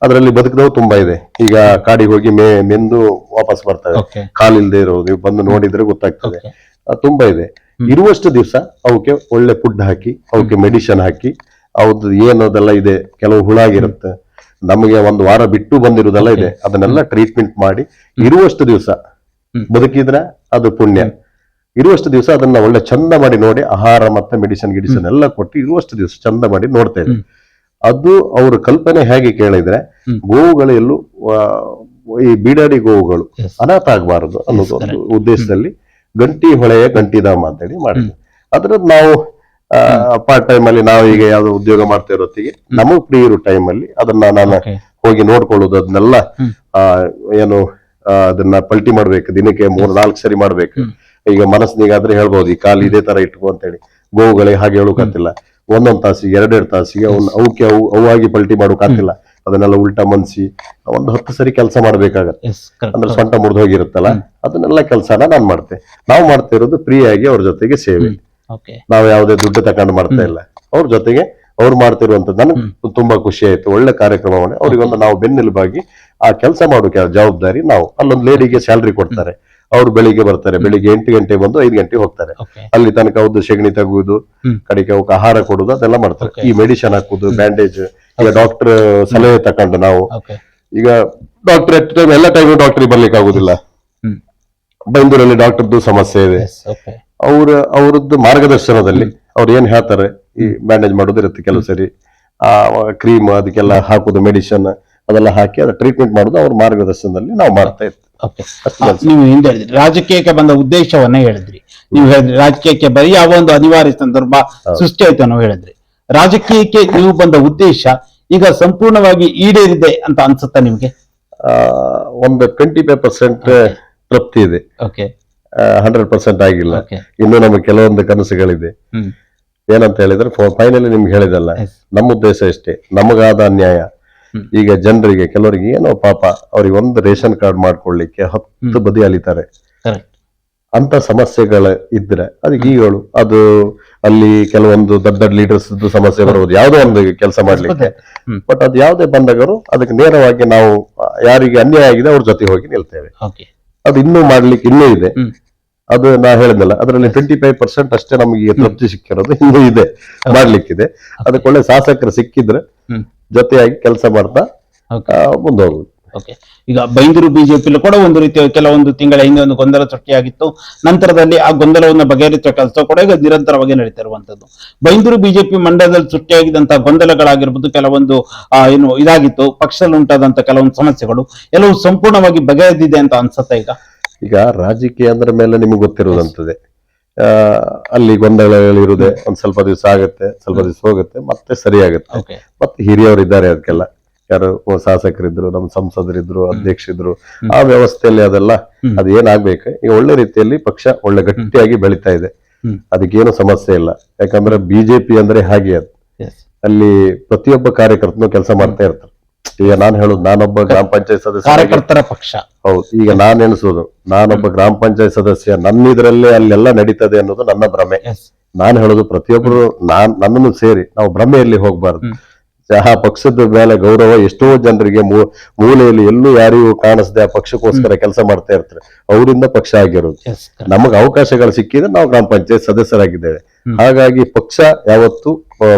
ಅದರಲ್ಲಿ ಬದುಕಿದವು ತುಂಬಾ ಇದೆ. ಈಗ ಕಾಡಿಗೆ ಹೋಗಿ ಮೆಂದು ವಾಪಸ್ ಬರ್ತವೆ, ಕಾಲಿಲ್ದೇ ಇರೋದು, ನೀವು ಬಂದು ನೋಡಿದ್ರೆ ಗೊತ್ತಾಗ್ತದೆ, ತುಂಬಾ ಇದೆ. ಇರುವಷ್ಟು ದಿವಸ ಅವಕ್ಕೆ ಒಳ್ಳೆ ಫುಡ್ ಹಾಕಿ, ಅವಕ್ಕೆ ಮೆಡಿಸಿನ್ ಹಾಕಿ, ಅವ್ರದ್ದು ಏನೋದೆಲ್ಲ ಇದೆ, ಕೆಲವು ಹುಳ ಆಗಿರುತ್ತೆ, ನಮಗೆ 1 ವಾರ ಬಿಟ್ಟು ಬಂದಿರೋದೆಲ್ಲ ಇದೆ, ಅದನ್ನೆಲ್ಲ ಟ್ರೀಟ್ಮೆಂಟ್ ಮಾಡಿ ಇರುವಷ್ಟು ದಿವಸ ಬದುಕಿದ್ರೆ ಅದು ಪುಣ್ಯ. ಇರುವಷ್ಟು ದಿವಸ ಅದನ್ನ ಒಳ್ಳೆ ಚಂದ ಮಾಡಿ ನೋಡಿ, ಆಹಾರ ಮತ್ತೆ ಮೆಡಿಸಿನ್ ಎಲ್ಲ ಕೊಟ್ಟು ಇರುವಷ್ಟು ದಿವಸ ಚಂದ ಮಾಡಿ ನೋಡ್ತೇವೆ. ಅದು ಅವ್ರ ಕಲ್ಪನೆ ಹೇಗೆ ಕೇಳಿದ್ರೆ, ಗೋವುಗಳೆಲ್ಲೂ ಈ ಬೀಡಾಡಿ ಗೋವುಗಳು ಅನಾಥ ಆಗ್ಬಾರದು ಅನ್ನೋದು ಒಂದು ಉದ್ದೇಶದಲ್ಲಿ ಗಂಟಿ ಹೊಳೆಯ ಗಂಟಿಧಾಮ ಅಂತೇಳಿ ಮಾಡಿದ್ವಿ. ಅದ್ರದ್ದು ನಾವು ಪಾರ್ಟ್ ಟೈಮ್ ಅಲ್ಲಿ ನಾವು ಈಗ ಯಾವ್ದೋ ಉದ್ಯೋಗ ಮಾಡ್ತಾ ಇರೋತ್ತಿಗೆ ನಮಗ್ ಫ್ರೀ ಇರೋ ಟೈಮ್ ಅಲ್ಲಿ ಅದನ್ನ ನಾನು ಹೋಗಿ ನೋಡ್ಕೊಳ್ಳೋದು, ಅದನ್ನೆಲ್ಲ ಏನು ಅದನ್ನ ಪಲ್ಟಿ ಮಾಡ್ಬೇಕು, ದಿನಕ್ಕೆ 3-4 ಸರಿ ಮಾಡ್ಬೇಕು. ಈಗ ಮನಸ್ಸಿನಿಗಾದ್ರೆ ಹೇಳ್ಬೋದು, ಈ ಕಾಲು ಇದೇ ತರ ಇಟ್ಕೋ ಅಂತೇಳಿ. ಗೋವುಗಳಿಗೆ ಹಾಗೆ ಹೇಳೋಕಾತಿಲ್ಲ, 1-1 ತಾಸಿಗೆ 2-2 ತಾಸಿಗೆ ಅವಕ್ಕೆ ಅವಾಗಿ ಪಲ್ಟಿ ಮಾಡೋಕಾತಿಲ್ಲ. ಅದನ್ನೆಲ್ಲ ಉಲ್ಟಾ ಮನ್ಸಿ 10 ಸರಿ ಕೆಲಸ ಮಾಡ್ಬೇಕಾಗತ್ತೆ. ಅಂದ್ರೆ ಸೊಂಟ ಮುರಿದು ಹೋಗಿರುತ್ತಲ್ಲ, ಅದನ್ನೆಲ್ಲ ಕೆಲಸನ ನಾನ್ ಮಾಡ್ತೆ. ನಾವು ಮಾಡ್ತಾ ಇರೋದು ಫ್ರೀ ಆಗಿ ಅವ್ರ ಜೊತೆಗೆ ಸೇವೆ. ನಾವು ಯಾವುದೇ ದುಡ್ಡು ತಕೊಂಡು ಮಾಡ್ತಾ ಇಲ್ಲ, ಅವ್ರ ಜೊತೆಗೆ ಅವ್ರು ಮಾಡ್ತಿರುವಂತದ್ದು ನನಗೆ ತುಂಬಾ ಖುಷಿ ಆಯ್ತು. ಒಳ್ಳೆ ಕಾರ್ಯಕ್ರಮ ಮಾಡಿ ಅವ್ರಿಗೊಂದು ನಾವು ಬೆನ್ನೆಲುಬಾಗಿ ಆ ಕೆಲಸ ಮಾಡೋ ಜವಾಬ್ದಾರಿ ನಾವು. ಅಲ್ಲೊಂದು ಲೇಡಿಗೆ ಸ್ಯಾಲ್ರಿ ಕೊಡ್ತಾರೆ, ಅವ್ರು ಬೆಳಿಗ್ಗೆ ಬರ್ತಾರೆ, ಬೆಳಿಗ್ಗೆ 8 ಗಂಟೆ ಬಂದು 5 ಗಂಟೆಗೆ ಹೋಗ್ತಾರೆ. ಅಲ್ಲಿ ತನಕ ಅವ್ರದ್ದು ಸೆಗಣಿ ತೆಗುವುದು, ಕಡೆಗೆ ಅವಕ್ಕೆ ಆಹಾರ ಕೊಡುದು ಅದೆಲ್ಲ ಮಾಡ್ತಾರೆ. ಈ ಮೆಡಿಸಿನ್ ಹಾಕುದು, ಬ್ಯಾಂಡೇಜ್, ಈಗ ಡಾಕ್ಟರ್ ಸಲಹೆ ತಕೊಂಡು ನಾವು ಈಗ ಡಾಕ್ಟರ್ ಎಲ್ಲ ಟೈಮ್ ಡಾಕ್ಟರ್ ಬರ್ಲಿಕ್ಕೆ ಆಗುದಿಲ್ಲ. ಬೈಂದೂರಲ್ಲಿ ಡಾಕ್ಟರ್ದು ಸಮಸ್ಯೆ ಇದೆ, ಅವ್ರದ್ದು ಮಾರ್ಗದರ್ಶನದಲ್ಲಿ ಅವ್ರು ಏನ್ ಹೇಳ್ತಾರೆ, ಈ ಬ್ಯಾಂಡೇಜ್ ಮಾಡೋದು ಇರುತ್ತೆ, ಕೆಲವು ಸರಿ ಆ ಕ್ರೀಮ್ ಅದಕ್ಕೆಲ್ಲ ಹಾಕುದು, ಮೆಡಿಸಿನ್ ಅದೆಲ್ಲ ಹಾಕಿ ಅದ ಟ್ರೀಟ್ಮೆಂಟ್ ಮಾಡೋದು ಅವ್ರ ಮಾರ್ಗದರ್ಶನದಲ್ಲಿ ನಾವು ಮಾಡ್ತಾ ಇರ್ತೀವಿ. ನೀವು ಹಿಂದೆ ಹೇಳಿದ್ರಿ ರಾಜಕೀಯಕ್ಕೆ ಬಂದ ಉದ್ದೇಶವನ್ನ ಹೇಳಿದ್ರಿ. ನೀವು ಹೇಳಿದ್ರಿ ರಾಜಕೀಯಕ್ಕೆ ಬರೀ ಯಾವ ಒಂದು ಅನಿವಾರ್ಯ ಸಂದರ್ಭ ಸೃಷ್ಟಿ ಆಯ್ತು ಅನ್ನೋ ಹೇಳಿದ್ರಿ. ರಾಜಕೀಯಕ್ಕೆ ನೀವು ಬಂದ ಉದ್ದೇಶ ಈಗ ಸಂಪೂರ್ಣವಾಗಿ ಈಡೇರಿದೆ ಅಂತ ಅನ್ಸುತ್ತಾ ನಿಮ್ಗೆ? ಒಂದು 25% ತೃಪ್ತಿ ಇದೆ, 100% ಆಗಿಲ್ಲ. ಇನ್ನು ನಮಗೆ ಕೆಲವೊಂದು ಕನಸುಗಳಿದೆ. ಏನಂತ ಹೇಳಿದ್ರೆ ಫೈನಲಿ ನಿಮ್ಗೆ ಹೇಳಿದಲ್ಲ, ನಮ್ಮ ಉದ್ದೇಶ ಇಷ್ಟೇ, ನಮಗಾದ ಅನ್ಯಾಯ. ಈಗ ಜನರಿಗೆ ಕೆಲವರಿಗೆ ಏನೋ ಪಾಪ ಅವ್ರಿಗೆ ಒಂದು ರೇಷನ್ ಕಾರ್ಡ್ ಮಾಡ್ಕೊಳ್ಳಿಕ್ಕೆ 10 ಬದಿ ಅಲಿತಾರೆ. ಅಂತ ಸಮಸ್ಯೆಗಳು ಇದ್ರೆ ಅದಕ್ಕೆ ಈಗಳು ಅದು ಅಲ್ಲಿ ಕೆಲವೊಂದು ದೊಡ್ಡ ಲೀಡರ್ಸ್ ಸಮಸ್ಯೆ ಬರುವುದು, ಯಾವುದೋ ಒಂದು ಕೆಲಸ ಮಾಡ್ಲಿಕ್ಕೆ. ಬಟ್ ಅದು ಯಾವುದೇ ಬಂದಾಗರು ಅದಕ್ಕೆ ನೇರವಾಗಿ ನಾವು ಯಾರಿಗೆ ಅನ್ಯಾಯ ಆಗಿದೆ ಅವ್ರ ಜೊತೆ ಹೋಗಿ ನಿಲ್ತೇವೆ. ಅದು ಇನ್ನೂ ಮಾಡ್ಲಿಕ್ಕೆ ಇನ್ನೂ ಇದೆ. ಅದು ನಾ ಹೇಳಿದ್ನಲ್ಲ, ಅದರಲ್ಲಿ 25% ಅಷ್ಟೇ ನಮಗೆ ತೃಪ್ತಿ ಸಿಕ್ಕಿರೋದು, ಇನ್ನೂ ಇದೆ ಮಾಡ್ಲಿಕ್ಕಿದೆ. ಅದಕ್ಕೆ ಒಳ್ಳೆ ಶಾಸಕರು ಸಿಕ್ಕಿದ್ರೆ ಜೊತೆಯಾಗಿ ಕೆಲಸ ಮಾಡ್ತಾ ಮುಂದೆ ಹೋಗುದು. ಈಗ ಬೈಂದೂರು ಬಿಜೆಪಿ ಕೂಡ ಒಂದು ರೀತಿಯ ಕೆಲವೊಂದು ತಿಂಗಳ ಹಿಂದೆ ಒಂದು ಗೊಂದಲ ಸೃಷ್ಟಿಯಾಗಿತ್ತು. ನಂತರದಲ್ಲಿ ಆ ಗೊಂದಲವನ್ನು ಬಗೆಹರಿಸುವ ಕೆಲಸ ಕೂಡ ಈಗ ನಿರಂತರವಾಗಿ ನಡೀತಾ ಇರುವಂತದ್ದು. ಬೈಂದೂರು ಬಿಜೆಪಿ ಮಂಡಲದಲ್ಲಿ ಸೃಷ್ಟಿಯಾಗಿದ್ದಂತಹ ಗೊಂದಲಗಳಾಗಿರ್ಬೋದು, ಕೆಲವೊಂದು ಏನು ಇದಾಗಿತ್ತು, ಪಕ್ಷದಲ್ಲಿ ಉಂಟಾದಂತ ಕೆಲವೊಂದು ಸಮಸ್ಯೆಗಳು ಎಲ್ಲವೂ ಸಂಪೂರ್ಣವಾಗಿ ಬಗೆಹರಿದಿದೆ ಅಂತ ಅನ್ಸುತ್ತೆ ಈಗ. ಈಗ ರಾಜಕೀಯ ಅಂದ್ರ ಮೇಲೆ ನಿಮ್ಗೆ ಗೊತ್ತಿರುವುದಂತದೆ, ಅಲ್ಲಿ ಗೊಂದಲಗಳಿರುವುದೇ. ಒಂದ್ ಸ್ವಲ್ಪ ದಿವಸ ಆಗುತ್ತೆ, ಸ್ವಲ್ಪ ದಿವಸ ಹೋಗುತ್ತೆ, ಮತ್ತೆ ಸರಿ ಆಗುತ್ತೆ. ಮತ್ತೆ ಹಿರಿಯವರು ಇದ್ದಾರೆ, ಅದಕ್ಕೆಲ್ಲ ಯಾರು ಶಾಸಕರಿದ್ರು, ನಮ್ಮ ಸಂಸದರಿದ್ರು, ಅಧ್ಯಕ್ಷರಿದ್ರು, ಆ ವ್ಯವಸ್ಥೆಯಲ್ಲಿ ಅದೆಲ್ಲ ಅದು ಏನಾಗ್ಬೇಕು. ಈಗ ಒಳ್ಳೆ ರೀತಿಯಲ್ಲಿ ಪಕ್ಷ ಒಳ್ಳೆ ಗಟ್ಟಿಯಾಗಿ ಬೆಳೀತಾ ಇದೆ, ಅದಕ್ಕೇನು ಸಮಸ್ಯೆ ಇಲ್ಲ. ಯಾಕಂದ್ರೆ ಬಿಜೆಪಿ ಅಂದ್ರೆ ಹಾಗೆ, ಅದು ಅಲ್ಲಿ ಪ್ರತಿಯೊಬ್ಬ ಕಾರ್ಯಕರ್ತನು ಕೆಲಸ ಮಾಡ್ತಾ ಇರ್ತಾರೆ. ಈಗ ನಾನ್ ಹೇಳುದು, ನಾನೊಬ್ಬ ಗ್ರಾಮ ಪಂಚಾಯತ್ ಸದಸ್ಯ, ಕಾರ್ಯಕರ್ತರ ಪಕ್ಷ. ಹೌದು, ಈಗ ನಾನ್ ಎಣಿಸೋದು, ನಾನೊಬ್ಬ ಗ್ರಾಮ ಪಂಚಾಯತ್ ಸದಸ್ಯ, ನನ್ನಿದ್ರಲ್ಲೇ ಅಲ್ಲೆಲ್ಲ ನಡೀತದೆ ಅನ್ನೋದು ನನ್ನ ಭ್ರಮೆ. ನಾನ್ ಹೇಳೋದು ಪ್ರತಿಯೊಬ್ಬರು ನನ್ನನ್ನು ಸೇರಿ ನಾವು ಭ್ರಮೆಯಲ್ಲಿ ಹೋಗ್ಬಾರ್ದು. ಆ ಪಕ್ಷದ ಮೇಲೆ ಗೌರವ ಎಷ್ಟೋ ಜನರಿಗೆ ಮೂಲೆಯಲ್ಲಿ ಎಲ್ಲೂ ಯಾರಿಗೂ ಕಾಣಿಸದೆ ಆ ಪಕ್ಷಕ್ಕೋಸ್ಕರ ಕೆಲಸ ಮಾಡ್ತಾ ಇರ್ತಾರೆ, ಅವರಿಂದ ಪಕ್ಷ ಆಗಿರೋದು. ನಮಗೆ ಅವಕಾಶಗಳು ಸಿಕ್ಕಿದ್ರೆ ನಾವು ಗ್ರಾಮ ಪಂಚಾಯತ್ ಸದಸ್ಯರಾಗಿದ್ದೇವೆ. ಹಾಗಾಗಿ ಪಕ್ಷ ಯಾವತ್ತು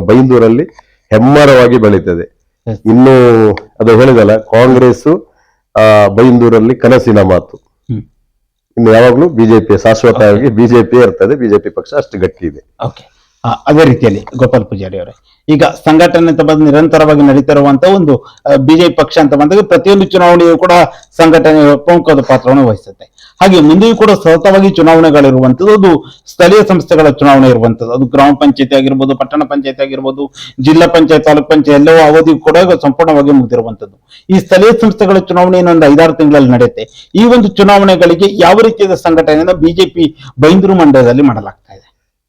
ಬೈಂದೂರಲ್ಲಿ ಹೆಮ್ಮರವಾಗಿ ಬೆಳೀತದೆ. ಇನ್ನು ಅದು ಹೇಳಿದಲ್ಲ, ಕಾಂಗ್ರೆಸ್ ಬೈಂದೂರಲ್ಲಿ ಕನಸಿನ ಮಾತು. ಇನ್ನು ಯಾವಾಗ್ಲೂ ಬಿಜೆಪಿ ಶಾಶ್ವತವಾಗಿ ಬಿಜೆಪಿ ಇರ್ತದೆ. ಬಿಜೆಪಿ ಪಕ್ಷ ಅಷ್ಟು ಗಟ್ಟಿ ಇದೆ. ಅದೇ ರೀತಿಯಲ್ಲಿ ಗೋಪಾಲ್ ಪೂಜಾರಿ ಅವರೇ, ಈಗ ಸಂಘಟನೆ ಅಂತ ಬಂದು ನಿರಂತರವಾಗಿ ನಡೀತಿರುವಂತ ಒಂದು ಬಿಜೆಪಿ ಪಕ್ಷ ಅಂತ ಬಂದಾಗ ಪ್ರತಿಯೊಂದು ಚುನಾವಣೆಯೂ ಕೂಡ ಸಂಘಟನೆ ಪ್ರಮುಖವಾದ ಪಾತ್ರವನ್ನು ವಹಿಸುತ್ತೆ. ಹಾಗೆ ಮುಂದೆಯೂ ಕೂಡ ಸತತವಾಗಿ ಚುನಾವಣೆಗಳಿರುವಂತದ್ದು, ಅದು ಸ್ಥಳೀಯ ಸಂಸ್ಥೆಗಳ ಚುನಾವಣೆ ಇರುವಂತದ್ದು, ಅದು ಗ್ರಾಮ ಪಂಚಾಯತಿ ಆಗಿರ್ಬೋದು, ಪಟ್ಟಣ ಪಂಚಾಯತಿ ಆಗಿರ್ಬೋದು, ಜಿಲ್ಲಾ ಪಂಚಾಯತ್, ತಾಲೂಕ್ ಪಂಚಾಯತ್ ಎಲ್ಲವೂ ಅವಧಿ ಕೂಡ ಸಂಪೂರ್ಣವಾಗಿ ಮುಗಿದಿರುವಂತದ್ದು. ಈ ಸ್ಥಳೀಯ ಸಂಸ್ಥೆಗಳ ಚುನಾವಣೆ ಇನ್ನೊಂದು 5-6 ತಿಂಗಳಲ್ಲಿ ನಡೆಯುತ್ತೆ. ಈ ಒಂದು ಚುನಾವಣೆಗಳಿಗೆ ಯಾವ ರೀತಿಯಾದ ಸಂಘಟನೆಯನ್ನು ಬಿಜೆಪಿ ಬೈಂದೂರು ಮಂಡಲದಲ್ಲಿ ಮಾಡಲಾಗ್ತಾ ಇದೆ?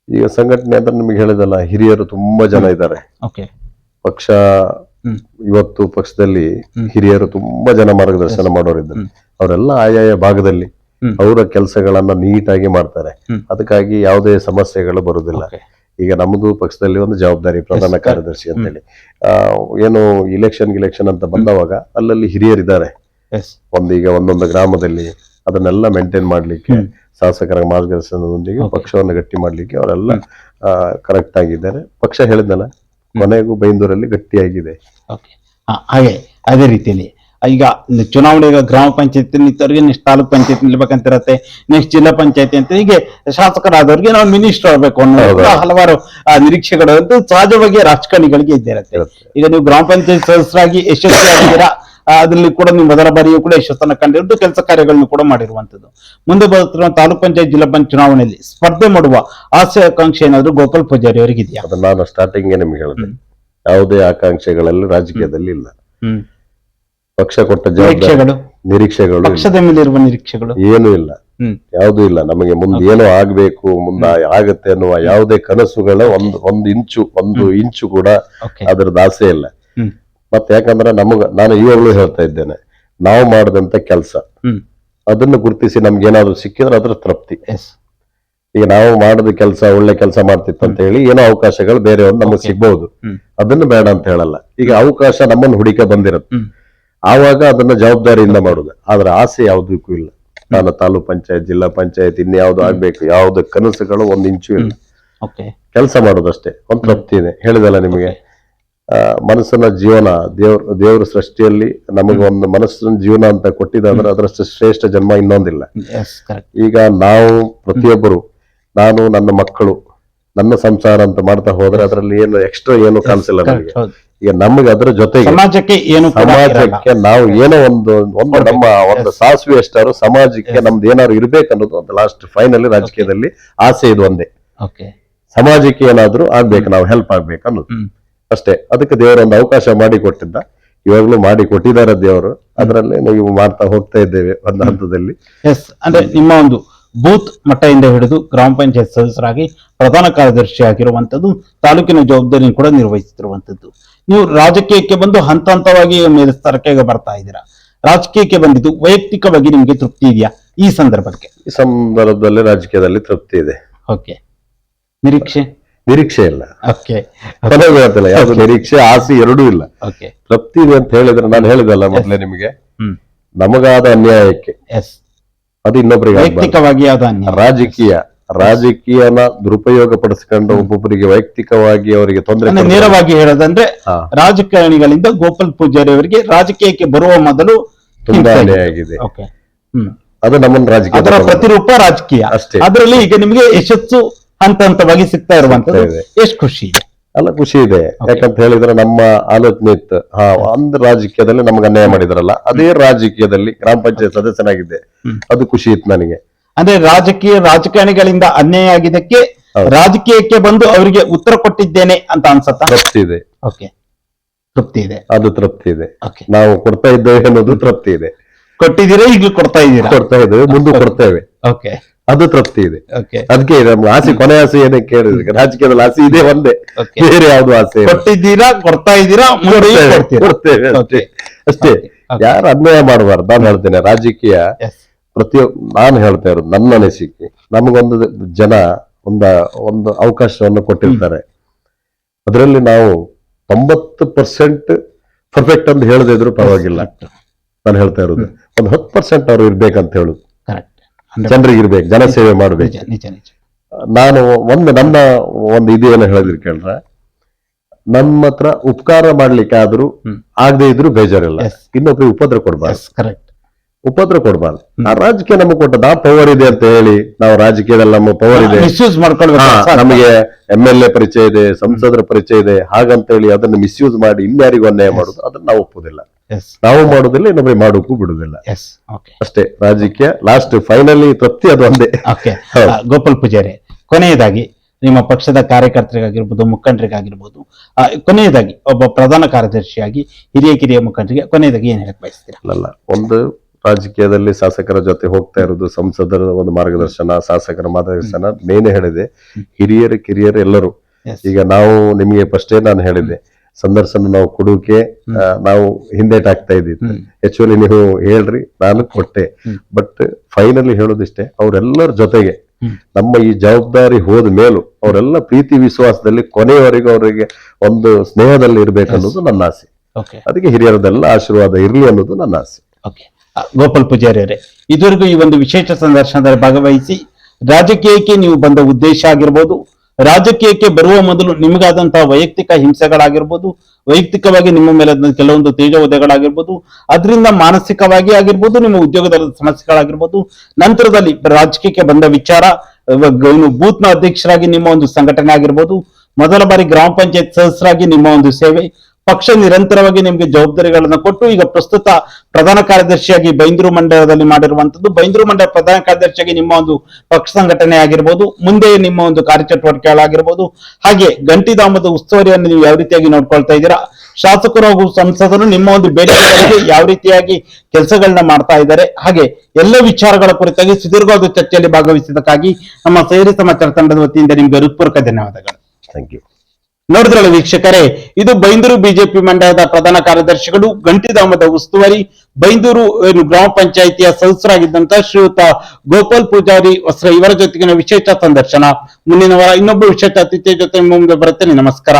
ಈಗ ಸಂಘಟನೆ ಅಂದ್ರೆ ನಿಮಗೆ ಹೇಳಿದಲ್ಲ, ಹಿರಿಯರು ತುಂಬಾ ಜನ ಇದ್ದಾರೆ. ಪಕ್ಷ ಇವತ್ತು ಪಕ್ಷದಲ್ಲಿ ಹಿರಿಯರು ತುಂಬಾ ಜನ ಮಾರ್ಗದರ್ಶನ ಮಾಡೋರಿದ್ದಾರೆ. ಅವರೆಲ್ಲ ಆಯಾಯ ಭಾಗದಲ್ಲಿ ಅವರ ಕೆಲಸಗಳನ್ನ ನೀಟಾಗಿ ಮಾಡ್ತಾರೆ. ಅದಕ್ಕಾಗಿ ಯಾವುದೇ ಸಮಸ್ಯೆಗಳು ಬರುವುದಿಲ್ಲ. ಈಗ ನಮ್ಮದು ಪಕ್ಷದಲ್ಲಿ ಒಂದು ಜವಾಬ್ದಾರಿ, ಪ್ರಧಾನ ಕಾರ್ಯದರ್ಶಿ ಅಂತೇಳಿ ಏನು ಇಲೆಕ್ಷನ್ ಅಂತ ಬಂದವಾಗ ಅಲ್ಲಲ್ಲಿ ಹಿರಿಯರಿದ್ದಾರೆ. ಈಗ ಒಂದೊಂದು ಗ್ರಾಮದಲ್ಲಿ ಅದನ್ನೆಲ್ಲ ಮೇಂಟೈನ್ ಮಾಡ್ಲಿಕ್ಕೆ ಶಾಸಕರ ಮಾರ್ಗದರ್ಶನದೊಂದಿಗೆ ಪಕ್ಷವನ್ನು ಗಟ್ಟಿ ಮಾಡ್ಲಿಕ್ಕೆ ಅವರೆಲ್ಲ ಕರೆಕ್ಟ್ ಆಗಿದ್ದಾರೆ. ಪಕ್ಷ ಹೇಳಿದ್ನಲ್ಲ, ಕೊನೆಗೂ ಬೈಂದೂರಲ್ಲಿ ಗಟ್ಟಿಯಾಗಿದೆ. ಹಾಗೆ ಅದೇ ರೀತಿಯಲ್ಲಿ ಈಗ ಚುನಾವಣೆ ಗ್ರಾಮ ಪಂಚಾಯತಿ ನಿಂತವ್ರಿಗೆ ನೆಕ್ಸ್ಟ್ ತಾಲೂಕ್ ಪಂಚಾಯತಿ ನಿಲ್ಬೇಕಂತಿರತ್ತೆ, ನೆಕ್ಸ್ಟ್ ಜಿಲ್ಲಾ ಪಂಚಾಯತಿ ಅಂತ ಹೀಗೆ ಶಾಸಕರಾದವ್ರಿಗೆ ನಾವು ಮಿನಿಸ್ಟರ್ ಆಗ್ಬೇಕು ಅನ್ನೋ ಹಲವಾರು ನಿರೀಕ್ಷೆಗಳು ಅಂತೂ ಸಹಜವಾಗಿ ರಾಜಕಾರಣಿಗಳಿಗೆ ಇದ್ದೇ ಇರುತ್ತೆ. ಈಗ ನೀವು ಗ್ರಾಮ ಪಂಚಾಯತ್ ಸದಸ್ಯರಾಗಿ ಯಶಸ್ವಿಯಾಗಿದ್ದೀರಾ, ಅದರಲ್ಲಿ ಕೂಡ ನೀವು ಮೊದಲ ಬಾರಿಯೂ ಕೂಡ ಯಶಸ್ಸನ್ನು ಕಂಡಿದ್ದು, ಕೆಲಸ ಕಾರ್ಯಗಳನ್ನು ಕೂಡ ಮಾಡಿರುವಂತದ್ದು. ಮುಂದೆ ಬರುತ್ತಿರುವ ತಾಲೂಕ್ ಪಂಚಾಯತ್, ಜಿಲ್ಲಾ ಪಂಚಾಯತ್ ಚುನಾವಣೆಯಲ್ಲಿ ಸ್ಪರ್ಧೆ ಮಾಡುವ ಆಸೆ ಆಕಾಂಕ್ಷೆ ಏನಾದ್ರು ಗೋಪಾಲ್ ಪೂಜಾರಿ ಅವರಿಗೆ ಇದೆಯಾ? ಅದು ನಾನು ಸ್ಟಾರ್ಟಿಂಗ್ ನಿಮ್ಗೆ ಹೇಳಿದೆ, ಯಾವುದೇ ಆಕಾಂಕ್ಷೆಗಳಲ್ಲಿ ರಾಜಕೀಯದಲ್ಲಿ ಇಲ್ಲ. ಪಕ್ಷ ಕೊಟ್ಟ ಜವಾಬ್ದಾರಿ, ನಿರೀಕ್ಷೆಗಳು, ಪಕ್ಷದ ಮೇಲೆ ಇರುವ ನಿರೀಕ್ಷೆಗಳು ಏನೂ ಇಲ್ಲ, ಯಾವುದೂ ಇಲ್ಲ. ನಮಗೆ ಮುಂದೆ ಏನೋ ಆಗ್ಬೇಕು, ಮುಂದೆ ಆಗತ್ತೆ ಅನ್ನುವ ಯಾವುದೇ ಕನಸುಗಳ ಒಂದು ಇಂಚು ಕೂಡ ಅದರದ್ದು ಆಸೆ ಇಲ್ಲ. ಮತ್ತೆ ಯಾಕಂದ್ರೆ ನಾನು ಇವಾಗಲೂ ಹೇಳ್ತಾ ಇದ್ದೇನೆ, ನಾವು ಮಾಡಿದಂತ ಕೆಲಸ ಅದನ್ನು ಗುರುತಿಸಿ ನಮ್ಗೆ ಏನಾದ್ರು ಸಿಕ್ಕಿದ್ರೆ ಅದ್ರ ತೃಪ್ತಿ. ಈಗ ನಾವು ಮಾಡಿದ ಕೆಲಸ ಒಳ್ಳೆ ಕೆಲಸ ಮಾಡ್ತಿತ್ತು ಅಂತ ಹೇಳಿ ಏನೋ ಅವಕಾಶಗಳು ಬೇರೆ ಒಂದು ನಮಗೆ ಸಿಗ್ಬಹುದು, ಅದನ್ನು ಬೇಡ ಅಂತ ಹೇಳಲ್ಲ. ಈಗ ಅವಕಾಶ ನಮ್ಮನ್ನು ಹುಡುಕ ಬಂದಿರುತ್ತೆ, ಆವಾಗ ಅದನ್ನ ಜವಾಬ್ದಾರಿಯಿಂದ ಮಾಡುದು. ಆದ್ರೆ ಆಸೆ ಯಾವುದಕ್ಕೂ ಇಲ್ಲ. ನಾನು ತಾಲೂಕ್ ಪಂಚಾಯತ್, ಜಿಲ್ಲಾ ಪಂಚಾಯತ್ ಇನ್ಯಾವ್ದು ಆಗ್ಬೇಕು, ಯಾವ್ದು ಕನಸುಗಳು ಒಂದ್ ಇಂಚು ಇಲ್ಲ. ಕೆಲಸ ಮಾಡೋದಷ್ಟೇ, ಒಂದ್ ತೃಪ್ತಿ ಇದೆ. ಹೇಳಿದಲ್ಲ ನಿಮಗೆ, ಮನಸ್ಸನ್ನ ಜೀವನ ದೇವ್ರ ಸೃಷ್ಟಿಯಲ್ಲಿ ನಮಗೊಂದು ಮನಸ್ಸಿನ ಜೀವನ ಅಂತ ಕೊಟ್ಟಿದ್ರೆ ಅದರಷ್ಟು ಶ್ರೇಷ್ಠ ಜನ್ಮ ಇನ್ನೊಂದಿಲ್ಲ. ಈಗ ನಾವು ಪ್ರತಿಯೊಬ್ಬರು, ನಾನು ನನ್ನ ಮಕ್ಕಳು, ನನ್ನ ಸಂಸಾರ ಅಂತ ಮಾಡ್ತಾ ಹೋದ್ರೆ ಅದರಲ್ಲಿ ಏನು ಎಕ್ಸ್ಟ್ರಾ ಏನು ಕಾಣಿಸಿಲ್ಲ ನಮಗೆ. ಈಗ ನಮ್ಗೆ ಅದರ ಜೊತೆಗೆ ಸಮಾಜಕ್ಕೆ ನಾವು ಏನೋ ಒಂದು ನಮ್ಮ ಒಂದು ಸಾಸಿವೆ ಎಷ್ಟಾರು ಸಮಾಜಕ್ಕೆ ನಮ್ದು ಏನಾದ್ರು ಇರ್ಬೇಕನ್ನೋದು ಒಂದು ಲಾಸ್ಟ್ ಫೈನಲಿ ರಾಜಕೀಯದಲ್ಲಿ ಆಸೆ ಇದು ಒಂದೇ. ಸಮಾಜಕ್ಕೆ ಏನಾದ್ರು ಆಗ್ಬೇಕು, ನಾವು ಹೆಲ್ಪ್ ಆಗ್ಬೇಕು ಅನ್ನೋದು ಅಷ್ಟೇ. ಅದಕ್ಕೆ ದೇವರೊಂದು ಅವಕಾಶ ಮಾಡಿ ಕೊಟ್ಟಿದ್ದ, ಇವಾಗ್ಲೂ ಮಾಡಿ ಕೊಟ್ಟಿದ್ದಾರೆ ದೇವರು. ಅದರಲ್ಲಿ ನಾವು ಮಾಡ್ತಾ ಹೋಗ್ತಾ ಇದ್ದೇವೆ ಒಂದು ಹಂತದಲ್ಲಿ. ಅಂದ್ರೆ ನಿಮ್ಮ ಒಂದು ಬೂತ್ ಮಟ್ಟದಿಂದ ಹಿಡಿದು ಗ್ರಾಮ ಪಂಚಾಯತ್ ಸದಸ್ಯರಾಗಿ ಪ್ರಧಾನ ಕಾರ್ಯದರ್ಶಿ ಆಗಿರುವಂತದ್ದು, ತಾಲೂಕಿನ ಜವಾಬ್ದಾರಿಯನ್ನು ಕೂಡ ನಿರ್ವಹಿಸುತ್ತಿರುವಂತದ್ದು. ನೀವು ರಾಜಕೀಯಕ್ಕೆ ಬಂದು ಹಂತ ಹಂತವಾಗಿ ಮೇಲ್ಸ್ತರಕ್ಕೆ ಬರ್ತಾ ಇದ್ದೀರಾ. ರಾಜಕೀಯಕ್ಕೆ ಬಂದಿದ್ದು ವೈಯಕ್ತಿಕವಾಗಿ ನಿಮ್ಗೆ ತೃಪ್ತಿ ಇದೆಯಾ ಈ ಸಂದರ್ಭಕ್ಕೆ? ಈ ಸಂದರ್ಭದಲ್ಲಿ ರಾಜಕೀಯದಲ್ಲಿ ತೃಪ್ತಿ ಇದೆ. ಓಕೆ. ನಿರೀಕ್ಷೆ ಇಲ್ಲ. ಯಾವ್ದು ನಿರೀಕ್ಷೆ ಆಸೆ ಎರಡೂ ಇಲ್ಲ. ತೃಪ್ತಿ ಇದೆ ಅಂತ ಹೇಳಿದ್ರೆ ನಾನು ಹೇಳಿದಲ್ಲ ಮೊದಲೇ ನಿಮಗೆ, ನಮಗಾದ ಅನ್ಯಾಯಕ್ಕೆ ಅದು ಇನ್ನೊಬ್ಬರಿಗೆ ವೈಯಕ್ತಿಕವಾಗಿ ರಾಜಕೀಯನ ದುರುಪಯೋಗ ಪಡಿಸ್ಕೊಂಡು ಒಬ್ಬೊಬ್ಬರಿಗೆ ವೈಯಕ್ತಿಕವಾಗಿ ಅವರಿಗೆ ತೊಂದರೆ. ನೇರವಾಗಿ ಹೇಳೋದಂದ್ರೆ ರಾಜಕಾರಣಿಗಳಿಂದ ಗೋಪಾಲ್ ಪೂಜಾರಿ ಅವರಿಗೆ ರಾಜಕೀಯಕ್ಕೆ ಬರುವ ಮೊದಲು ತುಂಬಾ ಅನ್ಯಾಯ ಆಗಿದೆ. ಅದು ನಮ್ಮನ್ನ ರಾಜಕೀಯ, ಅದರ ಪ್ರತಿರೂಪ ರಾಜಕೀಯ ಅಷ್ಟೇ. ಅದರಲ್ಲಿ ಈಗ ನಿಮಗೆ ಯಶಸ್ಸು ಹಂತ ಹಂತವಾಗಿ ಸಿಗ್ತಾ ಇರುವಂತದ್ದು ಎಷ್ಟು ಖುಷಿ ಇದೆ ಅಲ್ಲ? ಖುಷಿ ಇದೆ. ಯಾಕಂತ ಹೇಳಿದ್ರೆ ನಮ್ಮ ಆಲೋಚನೆ ಇತ್ತು, ಒಂದು ರಾಜಕೀಯದಲ್ಲಿ ನಮ್ಗೆ ಅನ್ಯಾಯ ಮಾಡಿದ್ರಲ್ಲ, ಅದೇ ರಾಜಕೀಯದಲ್ಲಿ ಗ್ರಾಮ ಪಂಚಾಯತ್ ಸದಸ್ಯನಾಗಿದ್ದೆ, ಅದು ಖುಷಿ ಇತ್ತು ನನಗೆ. ಅಂದ್ರೆ ರಾಜಕಾರಣಿಗಳಿಂದ ಅನ್ಯಾಯ ಆಗಿದ್ದಕ್ಕೆ ರಾಜಕೀಯಕ್ಕೆ ಬಂದು ಅವರಿಗೆ ಉತ್ತರ ಕೊಟ್ಟಿದ್ದೇನೆ ಅಂತ ಅನ್ಸತ್ತಾ? ತೃಪ್ತಿ ಇದೆ. ತೃಪ್ತಿ ಇದೆ, ಅದು ತೃಪ್ತಿ ಇದೆ. ನಾವು ಕೊಡ್ತಾ ಇದ್ದೇವೆ ಅನ್ನೋದು ತೃಪ್ತಿ ಇದೆ. ಕೊಟ್ಟಿದ್ದೀರಾ, ಈಗಲೂ ಕೊಡ್ತಾ ಇದ್ದೇವೆ, ಮುಂದೆ ಕೊಡ್ತೇವೆ, ಅದು ತೃಪ್ತಿ ಇದೆ. ಅದಕ್ಕೆ ನಮ್ಗೆ ಆಸೆ, ಕೊನೆ ಆಸೆ ಏನಕ್ಕೆ ಕೇಳಿದ್ರೆ ರಾಜಕೀಯದಲ್ಲಿ ಆಸೆ ಇದೆ ಒಂದೇ, ಬೇರೆ ಯಾವ್ದು ಆಸೆ. ಕೊಟ್ಟಿದ್ದೀರಾ, ಕೊಡ್ತಾ ಇದ್ದೀರಾ, ಕೊಡ್ತೇವೆ ಅಷ್ಟೇ. ಯಾರು ಅನ್ಯಾಯ ಮಾಡಬಾರ್ದು. ನಾನು ಹೇಳ್ತೇನೆ, ರಾಜಕೀಯ ನಾನು ಹೇಳ್ತಾ ಇರೋದು ನನ್ನ ಅನಿಸಿಕೆ, ನಮಗೊಂದು ಜನ ಒಂದು ಅವಕಾಶವನ್ನು ಕೊಟ್ಟಿರ್ತಾರೆ, ಅದರಲ್ಲಿ ನಾವು 90% ಪರ್ಫೆಕ್ಟ್ ಅಂತ ಹೇಳದೇ ಇದ್ರು ಪರವಾಗಿಲ್ಲ. ನಾನು ಹೇಳ್ತಾ ಇರೋದು ಒಂದು 10% ಅವ್ರು ಇರ್ಬೇಕಂತ ಹೇಳುದು. ಜನರಿಗೆ ಇರ್ಬೇಕು, ಜನಸೇವೆ ಮಾಡ್ಬೇಕು. ನಾನು ನನ್ನ ಒಂದು ಇದೇನು ಹೇಳಿದ್ರಿ ಕೇಳ್ರ, ನಮ್ಮ ಹತ್ರ ಉಪಕಾರ ಮಾಡ್ಲಿಕ್ಕೆ ಆದ್ರೂ ಆಗದೆ ಇದ್ರು ಬೇಜಾರಿಲ್ಲ, ಇನ್ನೊಬ್ರಿಗೆ ಉಪದ್ರ ಕೊಡ್ಬಾರ್ದು. ಆ ರಾಜಕೀಯ ನಮಗೆ ಕೊಟ್ಟ ನಾ ಪವರ್ ಇದೆ ಅಂತ ಹೇಳಿ ನಾವು ರಾಜಕೀಯದಲ್ಲಿ ನಮ್ಮ ಪವರ್ ಇದೆ, ನಮಗೆ MLA ಪರಿಚಯ ಇದೆ, ಸಂಸದರ ಪರಿಚಯ ಇದೆ ಹಾಗಂತ ಹೇಳಿ ಅದನ್ನ ಮಿಸ್ಯೂಸ್ ಮಾಡಿ ಇನ್ಯಾರಿಗೂ ಅನ್ಯಾಯ ಮಾಡುದು, ಅದನ್ನ ನಾವು ಒಪ್ಪುದಿಲ್ಲ. ನಾವು ಮಾಡುದಿಲ್ಲ, ಇನ್ನೊಬ್ಬರಿಗೆ ಮಾಡೋಕ್ಕೂ ಬಿಡುದಿಲ್ಲ. ಅಷ್ಟೇ ರಾಜಕೀಯ. ಲಾಸ್ಟ್ ಫೈನಲಿ ತೃಪ್ತಿ ಅದು ಒಂದೇ. ಗೋಪಾಲ್ ಪೂಜಾರಿ, ಕೊನೆಯದಾಗಿ ನಿಮ್ಮ ಪಕ್ಷದ ಕಾರ್ಯಕರ್ತರಿಗಾಗಿರ್ಬೋದು, ಮುಖಂಡರಿಗಾಗಿರ್ಬೋದು, ಕೊನೆಯದಾಗಿ ಒಬ್ಬ ಪ್ರಧಾನ ಕಾರ್ಯದರ್ಶಿಯಾಗಿ ಹಿರಿಯ ಮುಖಂಡರಿಗೆ ಕೊನೆಯದಾಗಿ ಏನ್ ಹೇಳಕ್ ಬಯಸ್ತೀರಾ? ಅಲ್ಲ, ಒಂದು ರಾಜಕೀಯದಲ್ಲಿ ಶಾಸಕರ ಜೊತೆ ಹೋಗ್ತಾ ಇರೋದು, ಸಂಸದರ ಒಂದು ಮಾರ್ಗದರ್ಶನ, ಶಾಸಕರ ಮಾರ್ಗದರ್ಶನ ಮೇನ್ ಹೇಳಿದೆ. ಹಿರಿಯರು ಕಿರಿಯರು ಎಲ್ಲರೂ, ಈಗ ನಾವು ನಿಮಗೆ ಫಸ್ಟೇ ನಾನು ಹೇಳಿದ್ದೆ, ಸಂದರ್ಶನ ನಾವು ಕೊಡೋಕೆ ನಾವು ಹಿಂದೇಟಾಗ್ತಾ ಇದ್ದಿತ್ತು. ಆಕ್ಚುಲಿ ನೀವು ಹೇಳ್ರಿ, ನಾನು ಕೊಟ್ಟೆ. ಬಟ್ ಫೈನಲಿ ಹೇಳೋದಿಷ್ಟೇ, ಅವರೆಲ್ಲರ ಜೊತೆಗೆ ನಮ್ಮ ಈ ಜವಾಬ್ದಾರಿ ಹೋದ ಮೇಲೂ ಅವರೆಲ್ಲ ಪ್ರೀತಿ ವಿಶ್ವಾಸದಲ್ಲಿ ಕೊನೆಯವರೆಗೂ ಅವರಿಗೆ ಒಂದು ಸ್ನೇಹದಲ್ಲಿ ಇರ್ಬೇಕು ಅನ್ನೋದು ನನ್ನ ಆಸೆ. ಅದಕ್ಕೆ ಹಿರಿಯರದೆಲ್ಲ ಆಶೀರ್ವಾದ ಇರ್ಲಿ ಅನ್ನೋದು ನನ್ನ ಆಸೆ. ಗೋಪಾಲ್ ಪೂಜಾರಿ ಅವರೇ, ಇದುವರೆಗೂ ಈ ಒಂದು ವಿಶೇಷ ಸಂದರ್ಶನದಲ್ಲಿ ಭಾಗವಹಿಸಿ ರಾಜಕೀಯಕ್ಕೆ ನೀವು ಬಂದ ಉದ್ದೇಶ ಆಗಿರ್ಬೋದು, ರಾಜಕೀಯಕ್ಕೆ ಬರುವ ಮೊದಲು ನಿಮಗಾದಂತಹ ವೈಯಕ್ತಿಕ ಹಿಂಸೆಗಳಾಗಿರ್ಬೋದು, ವೈಯಕ್ತಿಕವಾಗಿ ನಿಮ್ಮ ಮೇಲೆ ಕೆಲವೊಂದು ತೇಜೋವಧೆಗಳಾಗಿರ್ಬೋದು, ಅದರಿಂದ ಮಾನಸಿಕವಾಗಿ ಆಗಿರ್ಬೋದು, ನಿಮ್ಮ ಉದ್ಯೋಗದ ಸಮಸ್ಯೆಗಳಾಗಿರ್ಬೋದು, ನಂತರದಲ್ಲಿ ರಾಜಕೀಯಕ್ಕೆ ಬಂದ ವಿಚಾರ, ಬೂತ್ ನ ಅಧ್ಯಕ್ಷರಾಗಿ ನಿಮ್ಮ ಒಂದು ಸಂಘಟನೆ ಆಗಿರ್ಬೋದು, ಮೊದಲ ಬಾರಿ ಗ್ರಾಮ ಪಂಚಾಯತ್ ಸದಸ್ಯರಾಗಿ ನಿಮ್ಮ ಒಂದು ಸೇವೆ, ಪಕ್ಷ ನಿರಂತರವಾಗಿ ನಿಮಗೆ ಜವಾಬ್ದಾರಿಗಳನ್ನು ಕೊಟ್ಟು ಈಗ ಪ್ರಸ್ತುತ ಪ್ರಧಾನ ಕಾರ್ಯದರ್ಶಿಯಾಗಿ ಬೈಂದೂರು ಮಂಡಲದಲ್ಲಿ ಮಾಡಿರುವಂತದ್ದು, ಬೈಂದೂರು ಮಂಡಲ ಪ್ರಧಾನ ಕಾರ್ಯದರ್ಶಿಯಾಗಿ ನಿಮ್ಮ ಒಂದು ಪಕ್ಷ ಸಂಘಟನೆ ಆಗಿರ್ಬೋದು, ಮುಂದೆ ನಿಮ್ಮ ಒಂದು ಕಾರ್ಯಚಟುವಟಿಕೆಗಳಾಗಿರ್ಬೋದು, ಹಾಗೆ ಗಂಟಿಧಾಮದ ಉಸ್ತುವಾರಿಯನ್ನು ನೀವು ಯಾವ ರೀತಿಯಾಗಿ ನೋಡ್ಕೊಳ್ತಾ ಇದ್ದೀರಾ, ಶಾಸಕರು ಹಾಗೂ ಸಂಸದರು ನಿಮ್ಮ ಒಂದು ಬೇಡಿಕೆಗಳಿಗೆ ಯಾವ ರೀತಿಯಾಗಿ ಕೆಲಸಗಳನ್ನ ಮಾಡ್ತಾ ಇದ್ದಾರೆ, ಹಾಗೆ ಎಲ್ಲ ವಿಚಾರಗಳ ಕುರಿತಾಗಿ ಸುದೀರ್ಘವಾದ ಚರ್ಚೆಯಲ್ಲಿ ಭಾಗವಹಿಸಿದ್ದಕ್ಕಾಗಿ ನಮ್ಮ ಸೇರಿ ಸಮಾಚಾರ ತಂಡದ ವತಿಯಿಂದ ನಿಮ್ಗೆ ಹೃತ್ಪೂರ್ವಕ ಧನ್ಯವಾದಗಳು. Thank you. ನೋಡಿದ್ರಲ್ಲ ವೀಕ್ಷಕರೇ, ಇದು ಬೈಂದೂರು ಬಿಜೆಪಿ ಮಂಡಲದ ಪ್ರಧಾನ ಕಾರ್ಯದರ್ಶಿಗಳು, ಗಂಟಿಧಾಮದ ಉಸ್ತುವಾರಿ, ಬೈಂದೂರು ಗ್ರಾಮ ಪಂಚಾಯಿತಿಯ ಸದಸ್ಯರಾಗಿದ್ದಂತ ಶ್ರೀಯುತ ಗೋಪಾಲ್ ಪೂಜಾರಿ ವಸ್ತ್ರ ಇವರ ಜೊತೆಗಿನ ವಿಶೇಷ ಸಂದರ್ಶನ. ಮುಂದಿನ ವಾರ ಇನ್ನೊಬ್ಬ ವಿಶೇಷ ಅತಿಥಿಯ ಜೊತೆ ಮುಂದೆ ಬರುತ್ತೇನೆ. ನಮಸ್ಕಾರ.